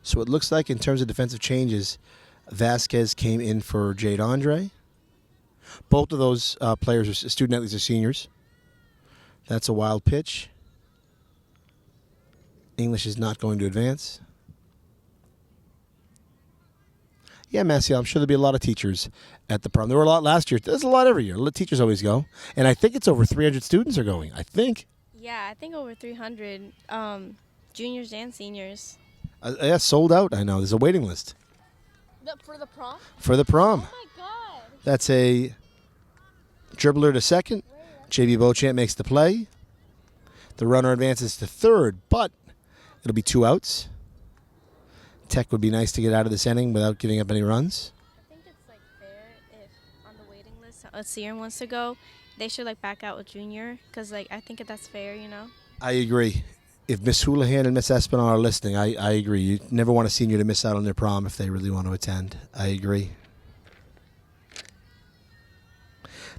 So it looks like in terms of defensive changes, Vasquez came in for Jade Andre. Both of those players are student athletes, are seniors. That's a wild pitch. English is not going to advance. Yeah, Massey, I'm sure there'll be a lot of teachers at the prom. There were a lot last year. There's a lot every year. Teachers always go. And I think it's over 300 students are going. I think. Yeah, I think over 300 juniors and seniors. Yeah, sold out. I know. There's a waiting list. For the prom? For the prom. Oh, my God. That's a dribbler to second. JB Beauchamp makes the play. The runner advances to third, but it'll be 2 outs. Tech would be nice to get out of this inning without giving up any runs. I think it's fair if on the waiting list a senior wants to go, they should back out with junior because I think that's fair, I agree. If Miss Houlihan and Miss Espinal are listening, I agree. You never want a senior to miss out on their prom if they really want to attend. I agree.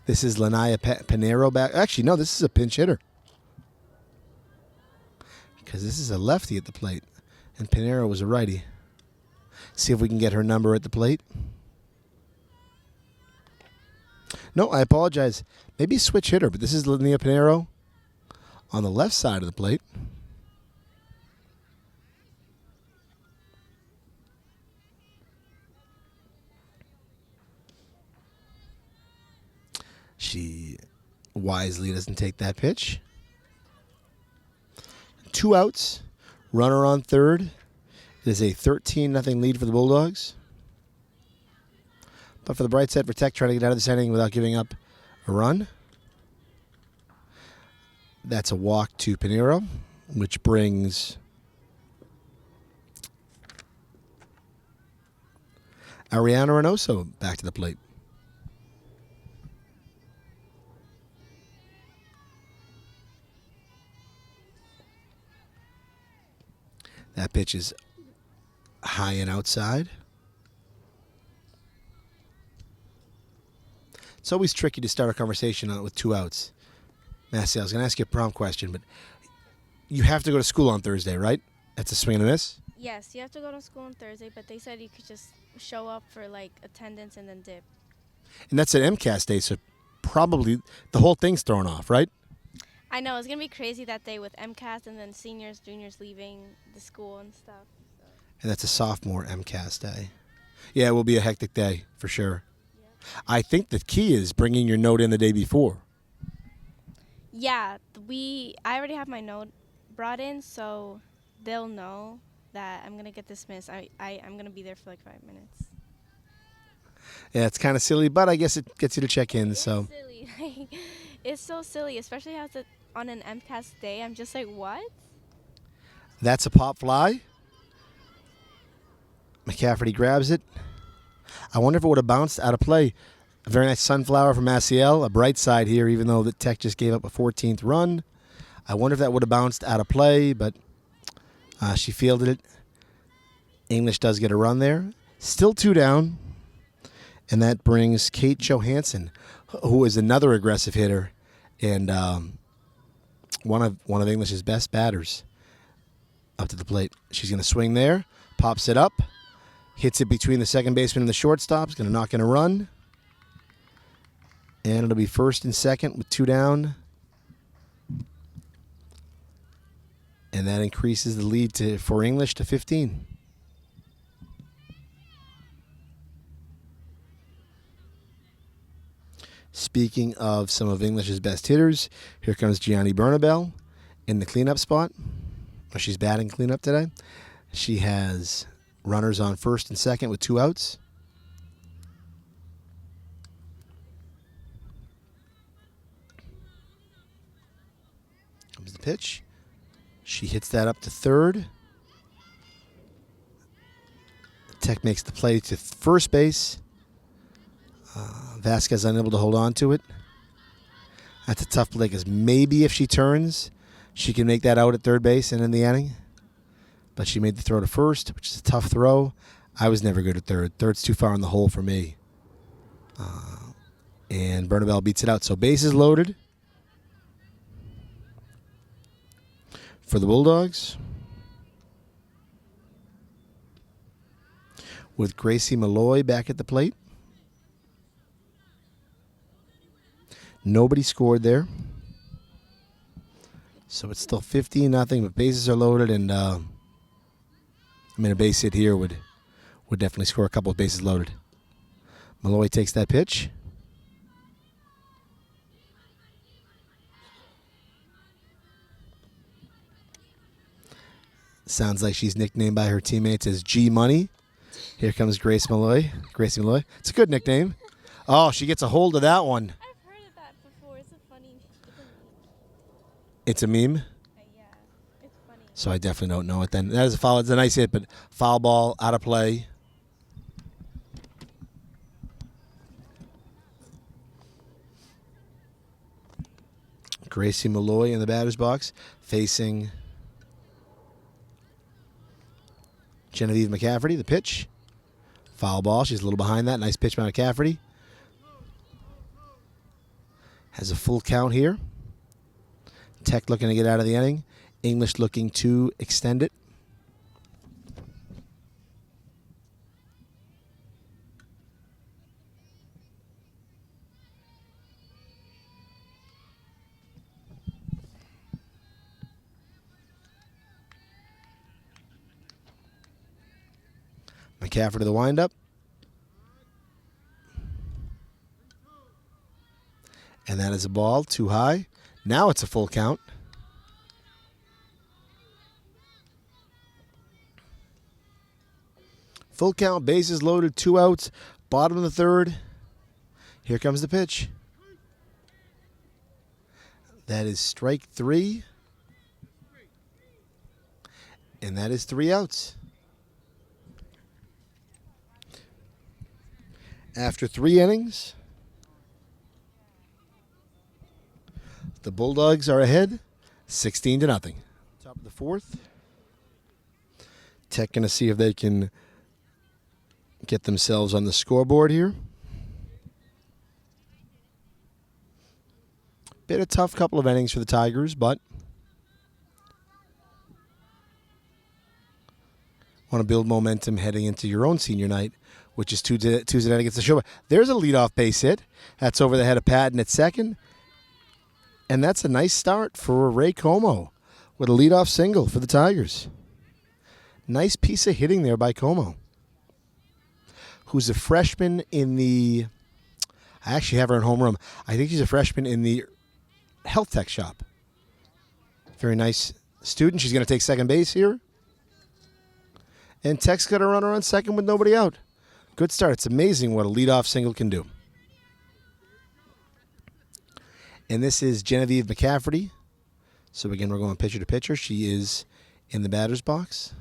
This is Lanaya Pinero back. Actually, no, this is a pinch hitter. Because this is a lefty at the plate. And Pinero was a righty. See if we can get her number at the plate. No, I apologize. Maybe switch hitter, but this is Lanaya Pinero on the left side of the plate. She wisely doesn't take that pitch. 2 outs. Runner on third. It is a 13-0 lead for the Bulldogs. But for the bright side for Tech, trying to get out of this inning without giving up a run. That's a walk to Pinero, which brings Ariana Reynoso back to the plate. That pitch is high and outside. It's always tricky to start a conversation on it with 2 outs. Massey, I was going to ask you a prom question, but you have to go to school on Thursday, right? That's a swing and a miss? Yes, you have to go to school on Thursday, but they said you could just show up for attendance and then dip. And that's an MCAS day, so probably the whole thing's thrown off, right? I know, it's going to be crazy that day with MCAS and then seniors, juniors leaving the school and stuff. So. And that's a sophomore MCAS day. Yeah, it will be a hectic day, for sure. Yeah. I think the key is bringing your note in the day before. Yeah, I already have my note brought in, so they'll know that I'm going to get dismissed. I'm going to be there for 5 minutes. Yeah, it's kind of silly, but I guess it gets you to check in. It's silly. It's so silly, especially how it's on an MCAS day. I'm just what? That's a pop fly. McCafferty grabs it. I wonder if it would have bounced out of play. A very nice sunflower from Maciel. A bright side here, even though the Tech just gave up a 14th run. I wonder if that would have bounced out of play, but she fielded it. English does get a run there. Still 2 down. And that brings Kate Johansson, who is another aggressive hitter, And one of English's best batters up to the plate. She's going to swing there, pops it up, hits it between the second baseman and the shortstop. Is going to knock in a run. And it'll be first and second with 2 down. And that increases the lead for English to 15. Speaking of some of English's best hitters, here comes Gianni Bernabel in the cleanup spot. She's batting cleanup today. She has runners on first and second with 2 outs. Comes the pitch. She hits that up to third. Tech makes the play to first base. Vasquez unable to hold on to it. That's a tough play because maybe if she turns, she can make that out at third base and in the inning. But she made the throw to first, which is a tough throw. I was never good at third. Third's too far in the hole for me. And Bernabel beats it out. So bases loaded for the Bulldogs, with Gracie Malloy back at the plate. Nobody scored there. So it's still 15-0, but bases are loaded, and a base hit here would definitely score a couple of bases loaded. Malloy takes that pitch. Sounds like she's nicknamed by her teammates as G Money. Here comes Gracie Malloy. It's a good nickname. Oh, she gets a hold of that one. I've heard of that before. It's a funny. It's a meme? Yeah, it's funny. So I definitely don't know it then. That is a foul. It's a nice hit, but foul ball, out of play. Gracie Malloy in the batter's box facing Genevieve McCafferty, the pitch. Foul ball. She's a little behind that. Nice pitch by McCafferty. Has a full count here. Tech looking to get out of the inning. English looking to extend it. McCafferty to the windup. And that is a ball too high. Now it's a full count. Full count, bases loaded, 2 outs, bottom of the third. Here comes the pitch. That is strike 3. And that is 3 outs. After 3 innings, the Bulldogs are ahead 16-0. Top of the 4th. Tech going to see if they can get themselves on the scoreboard here. Been a tough couple of innings for the Tigers, but want to build momentum heading into your own senior night, which is Tuesday night against the Show. There's a leadoff base hit. That's over the head of Patton at second. And that's a nice start for Ray Como with a leadoff single for the Tigers. Nice piece of hitting there by Como, who's a freshman in the... I actually have her in homeroom. I think she's a freshman in the health tech shop. Very nice student. She's going to take second base here. And Tech's got a runner on second with nobody out. Good start. It's amazing what a leadoff single can do. And this is Genevieve McCafferty. So again, we're going pitcher to pitcher. She is in the batter's box.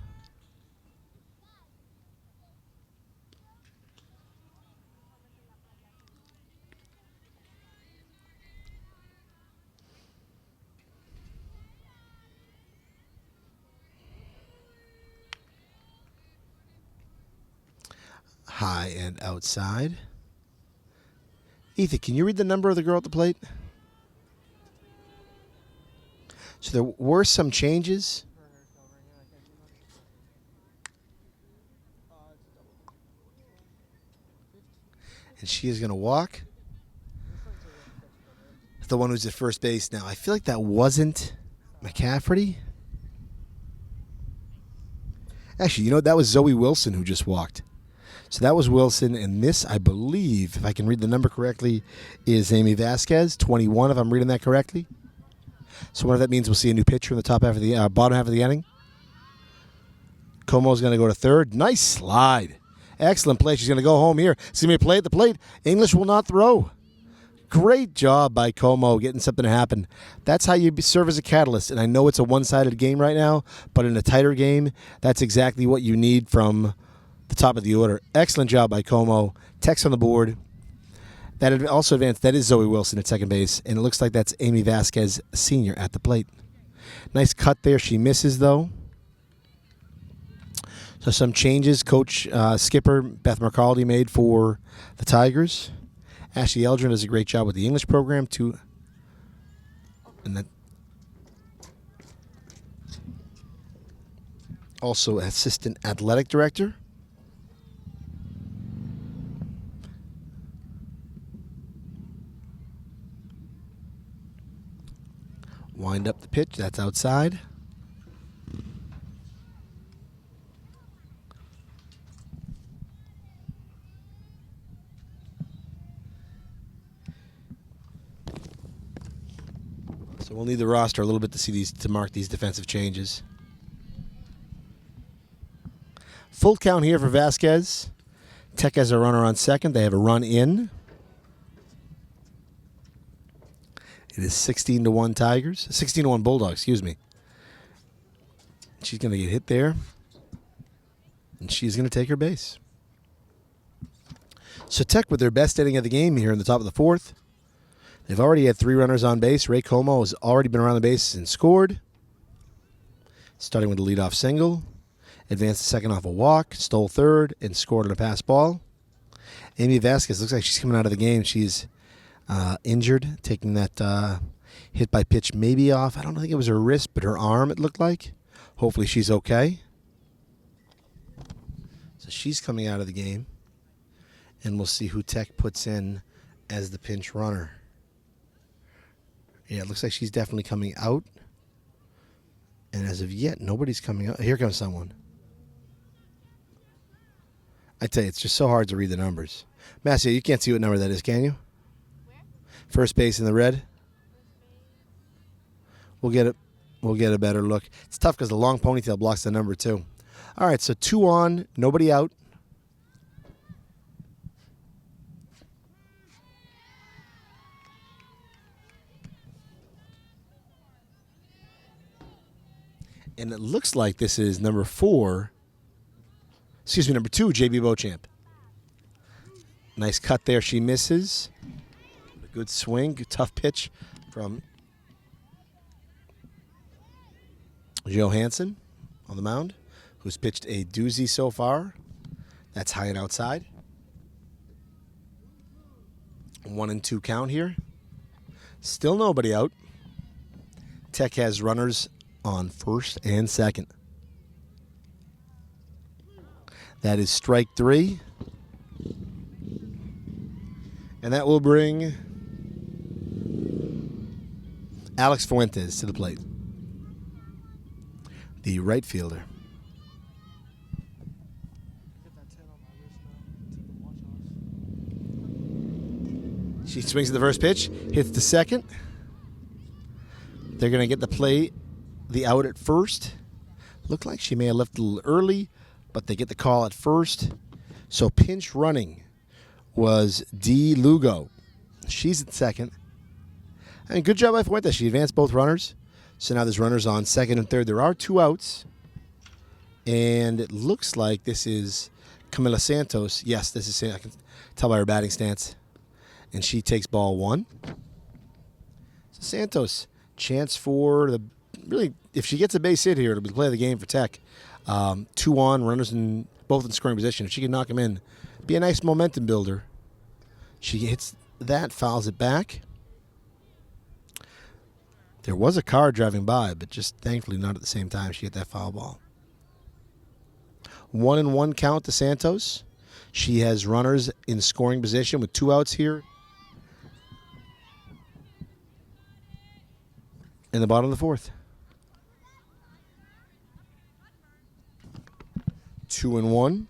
High and outside. Ethan, can you read the number of the girl at the plate? So there were some changes. And she is going to walk. The one who's at first base now. I feel like that wasn't McCafferty. Actually, you know, that was Zoe Wilson who just walked. So that was Wilson, and this, I believe, if I can read the number correctly, is Amy Vasquez, 21, if I'm reading that correctly. So what that means, we'll see a new pitcher in the top half of the bottom half of the inning. Como's going to go to third. Nice slide. Excellent play. She's going to go home here. See me play at the plate. English will not throw. Great job by Como getting something to happen. That's how you serve as a catalyst. And I know it's a one-sided game right now, but in a tighter game, that's exactly what you need from the top of the order. Excellent job by Como. Text on the board. That also advanced. That is Zoe Wilson at second base. And it looks like that's Amy Vasquez, senior, at the plate. Nice cut there. She misses, though. So some changes. Coach skipper Beth Mercaldi made for the Tigers. Ashley Eldrin does a great job with the English program too. And that also assistant athletic director. Wind up the pitch. That's outside. So we'll need the roster a little bit to see these, to mark these defensive changes. Full count here for Vasquez. Tech has a runner on second. They have a run in. It is 16-1 Tigers. 16-1 Bulldogs, excuse me. She's going to get hit there. And she's going to take her base. So Tech with their best inning of the game here in the top of the fourth. They've already had 3 runners on base. Ray Como has already been around the bases and scored. Starting with a leadoff single. Advanced to second off a walk. Stole third and scored on a pass ball. Amy Vasquez looks like she's coming out of the game. She's injured, taking that hit by pitch maybe off. I don't think it was her wrist, but her arm, it looked like. Hopefully she's okay. So she's coming out of the game. And we'll see who Tech puts in as the pinch runner. Yeah, it looks like she's definitely coming out. And as of yet, nobody's coming out. Here comes someone. I tell you, it's just so hard to read the numbers. Massia, you can't see what number that is, can you? Where? First base in the red. We'll get it. We'll get a better look. It's tough because the long ponytail blocks the number too. All right, so 2 on, nobody out. And it looks like this is number 2, JB Beauchamp. Nice cut there. She misses. A good swing, good tough pitch from Johansson on the mound, who's pitched a doozy so far. That's high and outside. 1-2 count here. Still nobody out. Tech has runners on first and second. That is strike 3. And that will bring Alex Fuentes to the plate, the right fielder. She swings at the first pitch, hits the second. They're going to get the out at first. Looked like she may have left a little early, but they get the call at first. So pinch running was D. Lugo. She's at second. And good job by Fuentes. She advanced both runners. So now there's runners on second and third. There are 2 outs. And it looks like this is Camila Santos. Yes, this is, I can tell by her batting stance. And she takes ball 1. So Santos, chance for the, really, if she gets a base hit here, it'll be the play of the game for Tech. 2 on, runners in both in scoring position. If she can knock them in, be a nice momentum builder. She hits that, fouls it back. There was a car driving by, but just thankfully not at the same time she hit that foul ball. 1-1 count to Santos. She has runners in scoring position with 2 outs here in the bottom of the 4th. 2-1.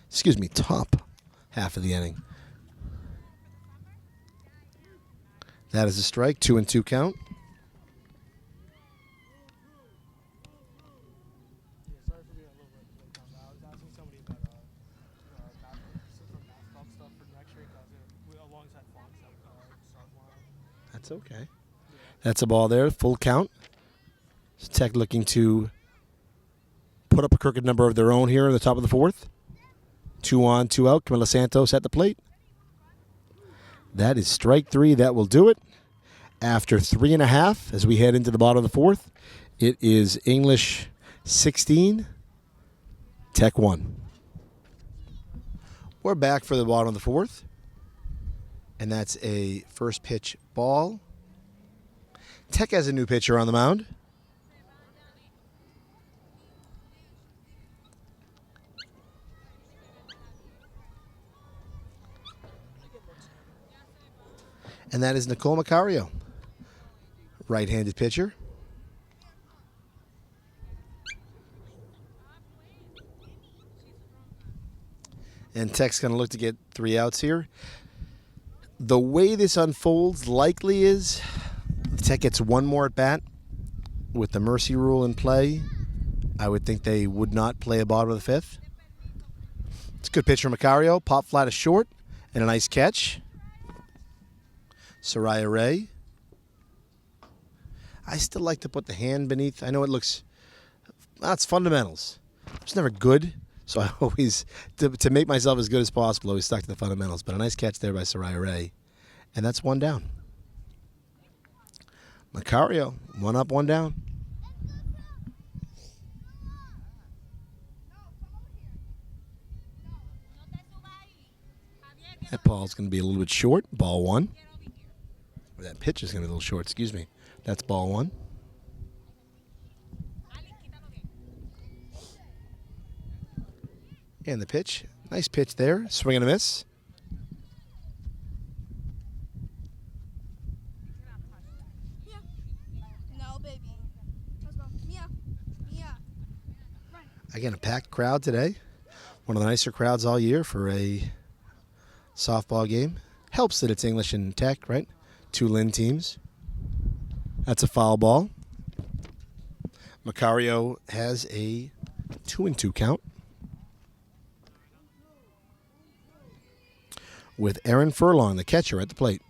Excuse me, top half of the inning. That is a strike. 2-2 count. Sorry for being a little bit late on that. I was asking somebody about basketball stuff for next year because alongside Fonts that start one. That's okay. That's a ball there. Full count. Tech looking to put up a crooked number of their own here at the top of the 4th. 2 on, 2 out. Camila Santos at the plate. That is strike 3. That will do it. After 3.5, as we head into the bottom of the 4th, it is English 16, Tech 1. We're back for the bottom of the 4th. And that's a first pitch ball. Tech has a new pitcher on the mound. And that is Nicole Macario, right-handed pitcher. And Tech's going to look to get 3 outs here. The way this unfolds likely is Tech gets 1 more at bat with the mercy rule in play. I would think they would not play a bottom of the 5th. It's a good pitch from Macario. Pop flat is short and a nice catch. Soraya Ray. I still like to put the hand beneath. I know it looks, it's fundamentals. It's never good, so I always, to make myself as good as possible, always stuck to the fundamentals. But a nice catch there by Soraya Ray. And that's 1 down. Macario, 1 up, 1 down. That ball's going to be a little bit short. Ball 1. Or that pitch is going to be a little short, excuse me. That's ball 1. And the pitch. Nice pitch there. Swing and a miss. No, baby. Again, a packed crowd today. One of the nicer crowds all year for a softball game. Helps that it's English and Tech, right? 2 Lynn teams. That's a foul ball. Macario has a 2-2 count. With Erin Furlong, the catcher, at the plate.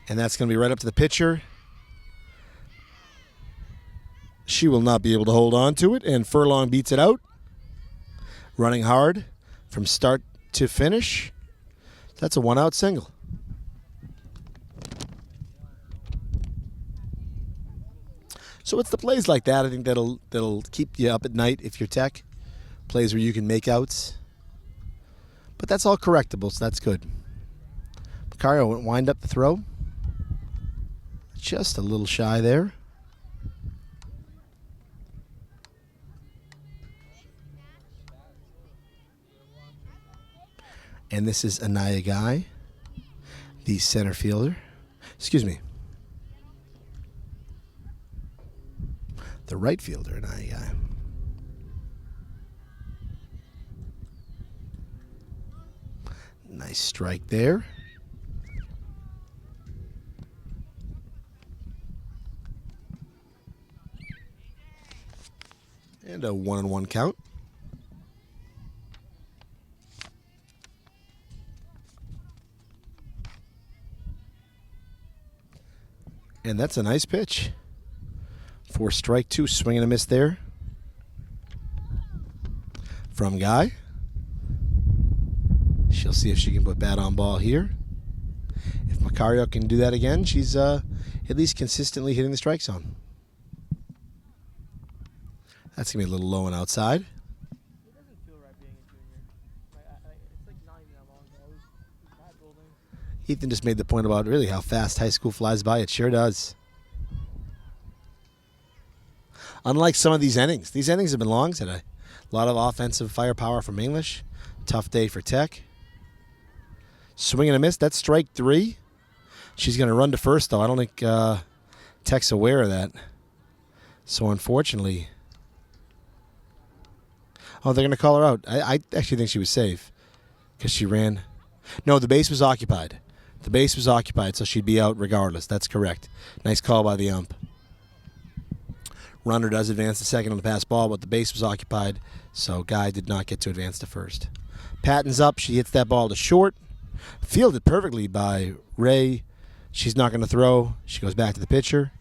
And that's going to be right up to the pitcher. She will not be able to hold on to it, and Furlong beats it out. Running hard from start to finish. That's a 1-out single. So it's the plays like that, I think, that'll keep you up at night if you're Tech. Plays where you can make outs. But that's all correctable, so that's good. Macario went wind up the throw. Just a little shy there. And this is Anaya Guy, the center fielder. Excuse me. The right fielder, Anaya Guy. Nice strike there. And a 1-1 count. And that's a nice pitch. For strike 2, swing and a miss there. From Guy. She'll see if she can put bat on ball here. If Macario can do that again, she's at least consistently hitting the strike zone. That's going to be a little low and outside. Ethan just made the point about really how fast high school flies by. It sure does. Unlike some of these innings have been long today. A lot of offensive firepower from English. Tough day for Tech. Swing and a miss. That's strike 3. She's going to run to first, though. I don't think Tech's aware of that. So, unfortunately... Oh, they're going to call her out. I actually think she was safe because she ran. No, the base was occupied. The base was occupied, so she'd be out regardless. That's correct. Nice call by the ump. Runner does advance to second on the pass ball, but the base was occupied, so Guy did not get to advance to first. Patton's up. She hits that ball to short. Fielded perfectly by Ray. She's not going to throw. She goes back to the pitcher.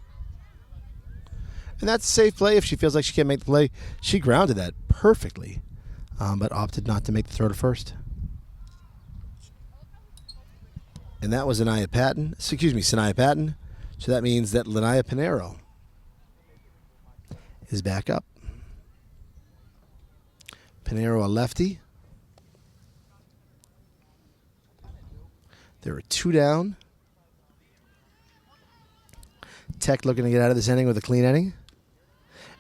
And that's a safe play if she feels like she can't make the play. She grounded that perfectly, but opted not to make the throw to first. And that was Sanaya Patton. So that means that Lanaya Pinero is back up. Pinero a lefty. There are 2 down. Tech looking to get out of this inning with a clean inning.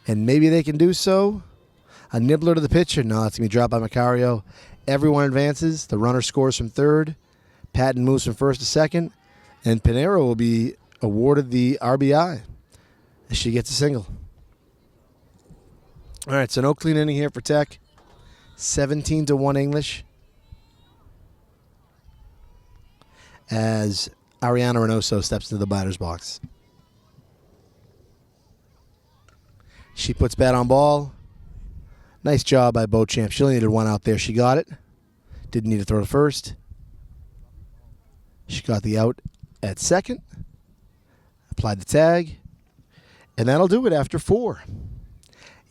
And maybe they can do so. A nibbler to the pitcher. No, it's going to be dropped by Macario. Everyone advances. The runner scores from third. Patton moves from first to second. And Pinero will be awarded the RBI as she gets a single. All right, so no clean inning here for Tech. 17-1 English. As Ariana Reynoso steps into the batter's box. She puts bat on ball. Nice job by Beauchamp. She only needed 1 out there. She got it. Didn't need to throw to first. She got the out at second. Applied the tag. And that'll do it after 4.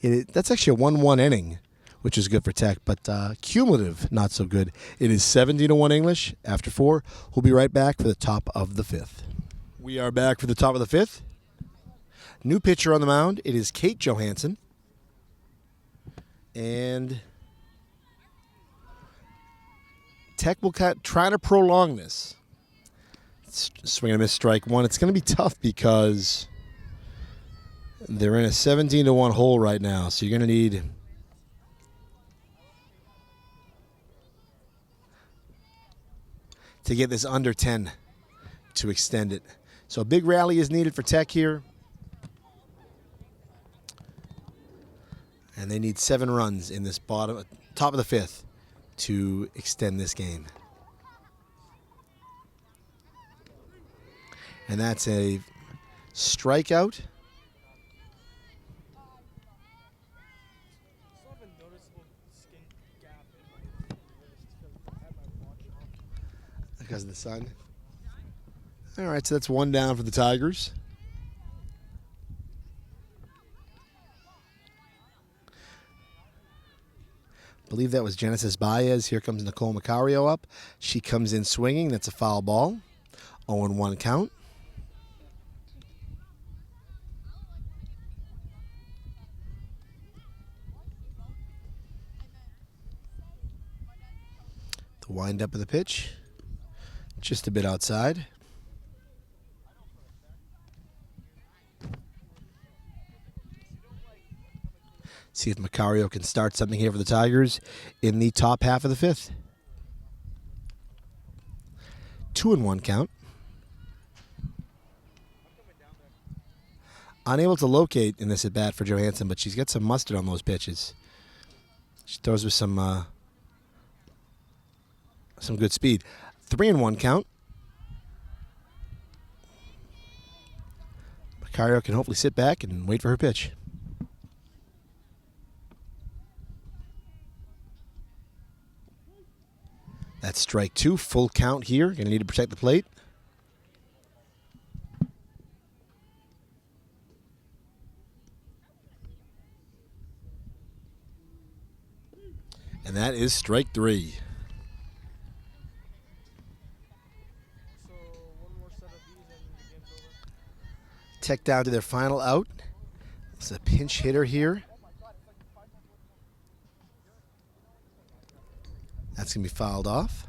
That's actually a 1-1 inning, which is good for Tech, but cumulative, not so good. It is 17-1 English after 4. We'll be right back for the top of the 5th. We are back for the top of the 5th. New pitcher on the mound. It is Kate Johansson. And Tech will try to prolong this. Swing and a miss, strike 1. It's going to be tough because they're in a 17-1 hole right now. So you're going to need to get this under 10 to extend it. So a big rally is needed for Tech here. And they need 7 runs in this top of the 5th to extend this game. And that's a strikeout. Because of the sun. All right, so that's 1 down for the Tigers. I believe that was Genesis Baez. Here comes Nicole Macario up. She comes in swinging. That's a foul ball. 0-1 count. The wind up of the pitch. Just a bit outside. See if Macario can start something here for the Tigers in the top half of the 5th. 2-1 count. Unable to locate in this at bat for Johansson, but she's got some mustard on those pitches. She throws with some good speed. 3-1 count. Macario can hopefully sit back and wait for her pitch. That's strike 2, full count here. Going to need to protect the plate. And that is strike 3. So one more set of these and the game's over. Tech down to their final out. It's a pinch hitter here. That's going to be fouled off.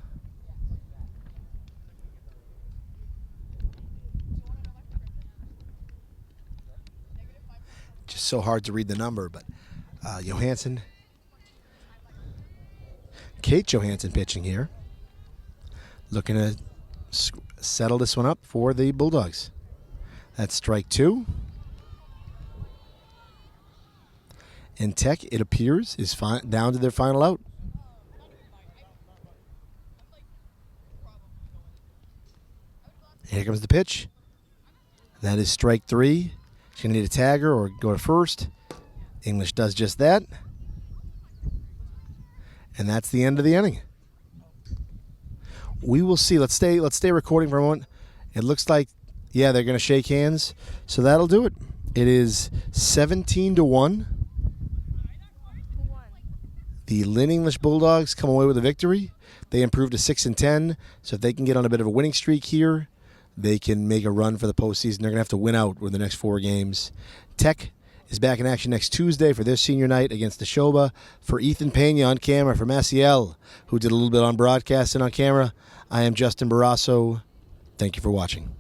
Just so hard to read the number, but Johansson. Kate Johansson pitching here. Looking to settle this one up for the Bulldogs. That's strike 2. And Tech, it appears, is down to their final out. Here comes the pitch. That is strike 3. She's going to need a tagger or go to first. English does just that. And that's the end of the inning. We will see. Let's stay recording for a moment. It looks like, yeah, they're going to shake hands. So that'll do it. It is 17-1. The Lynn English Bulldogs come away with a victory. They improved to 6-10. So if they can get on a bit of a winning streak here, they can make a run for the postseason. They're going to have to win out with the next 4 games. Tech is back in action next Tuesday for their senior night against Neshoba. For Ethan Pena on camera, for Maciel, who did a little bit on broadcast and on camera, I am Justin Barrasso. Thank you for watching.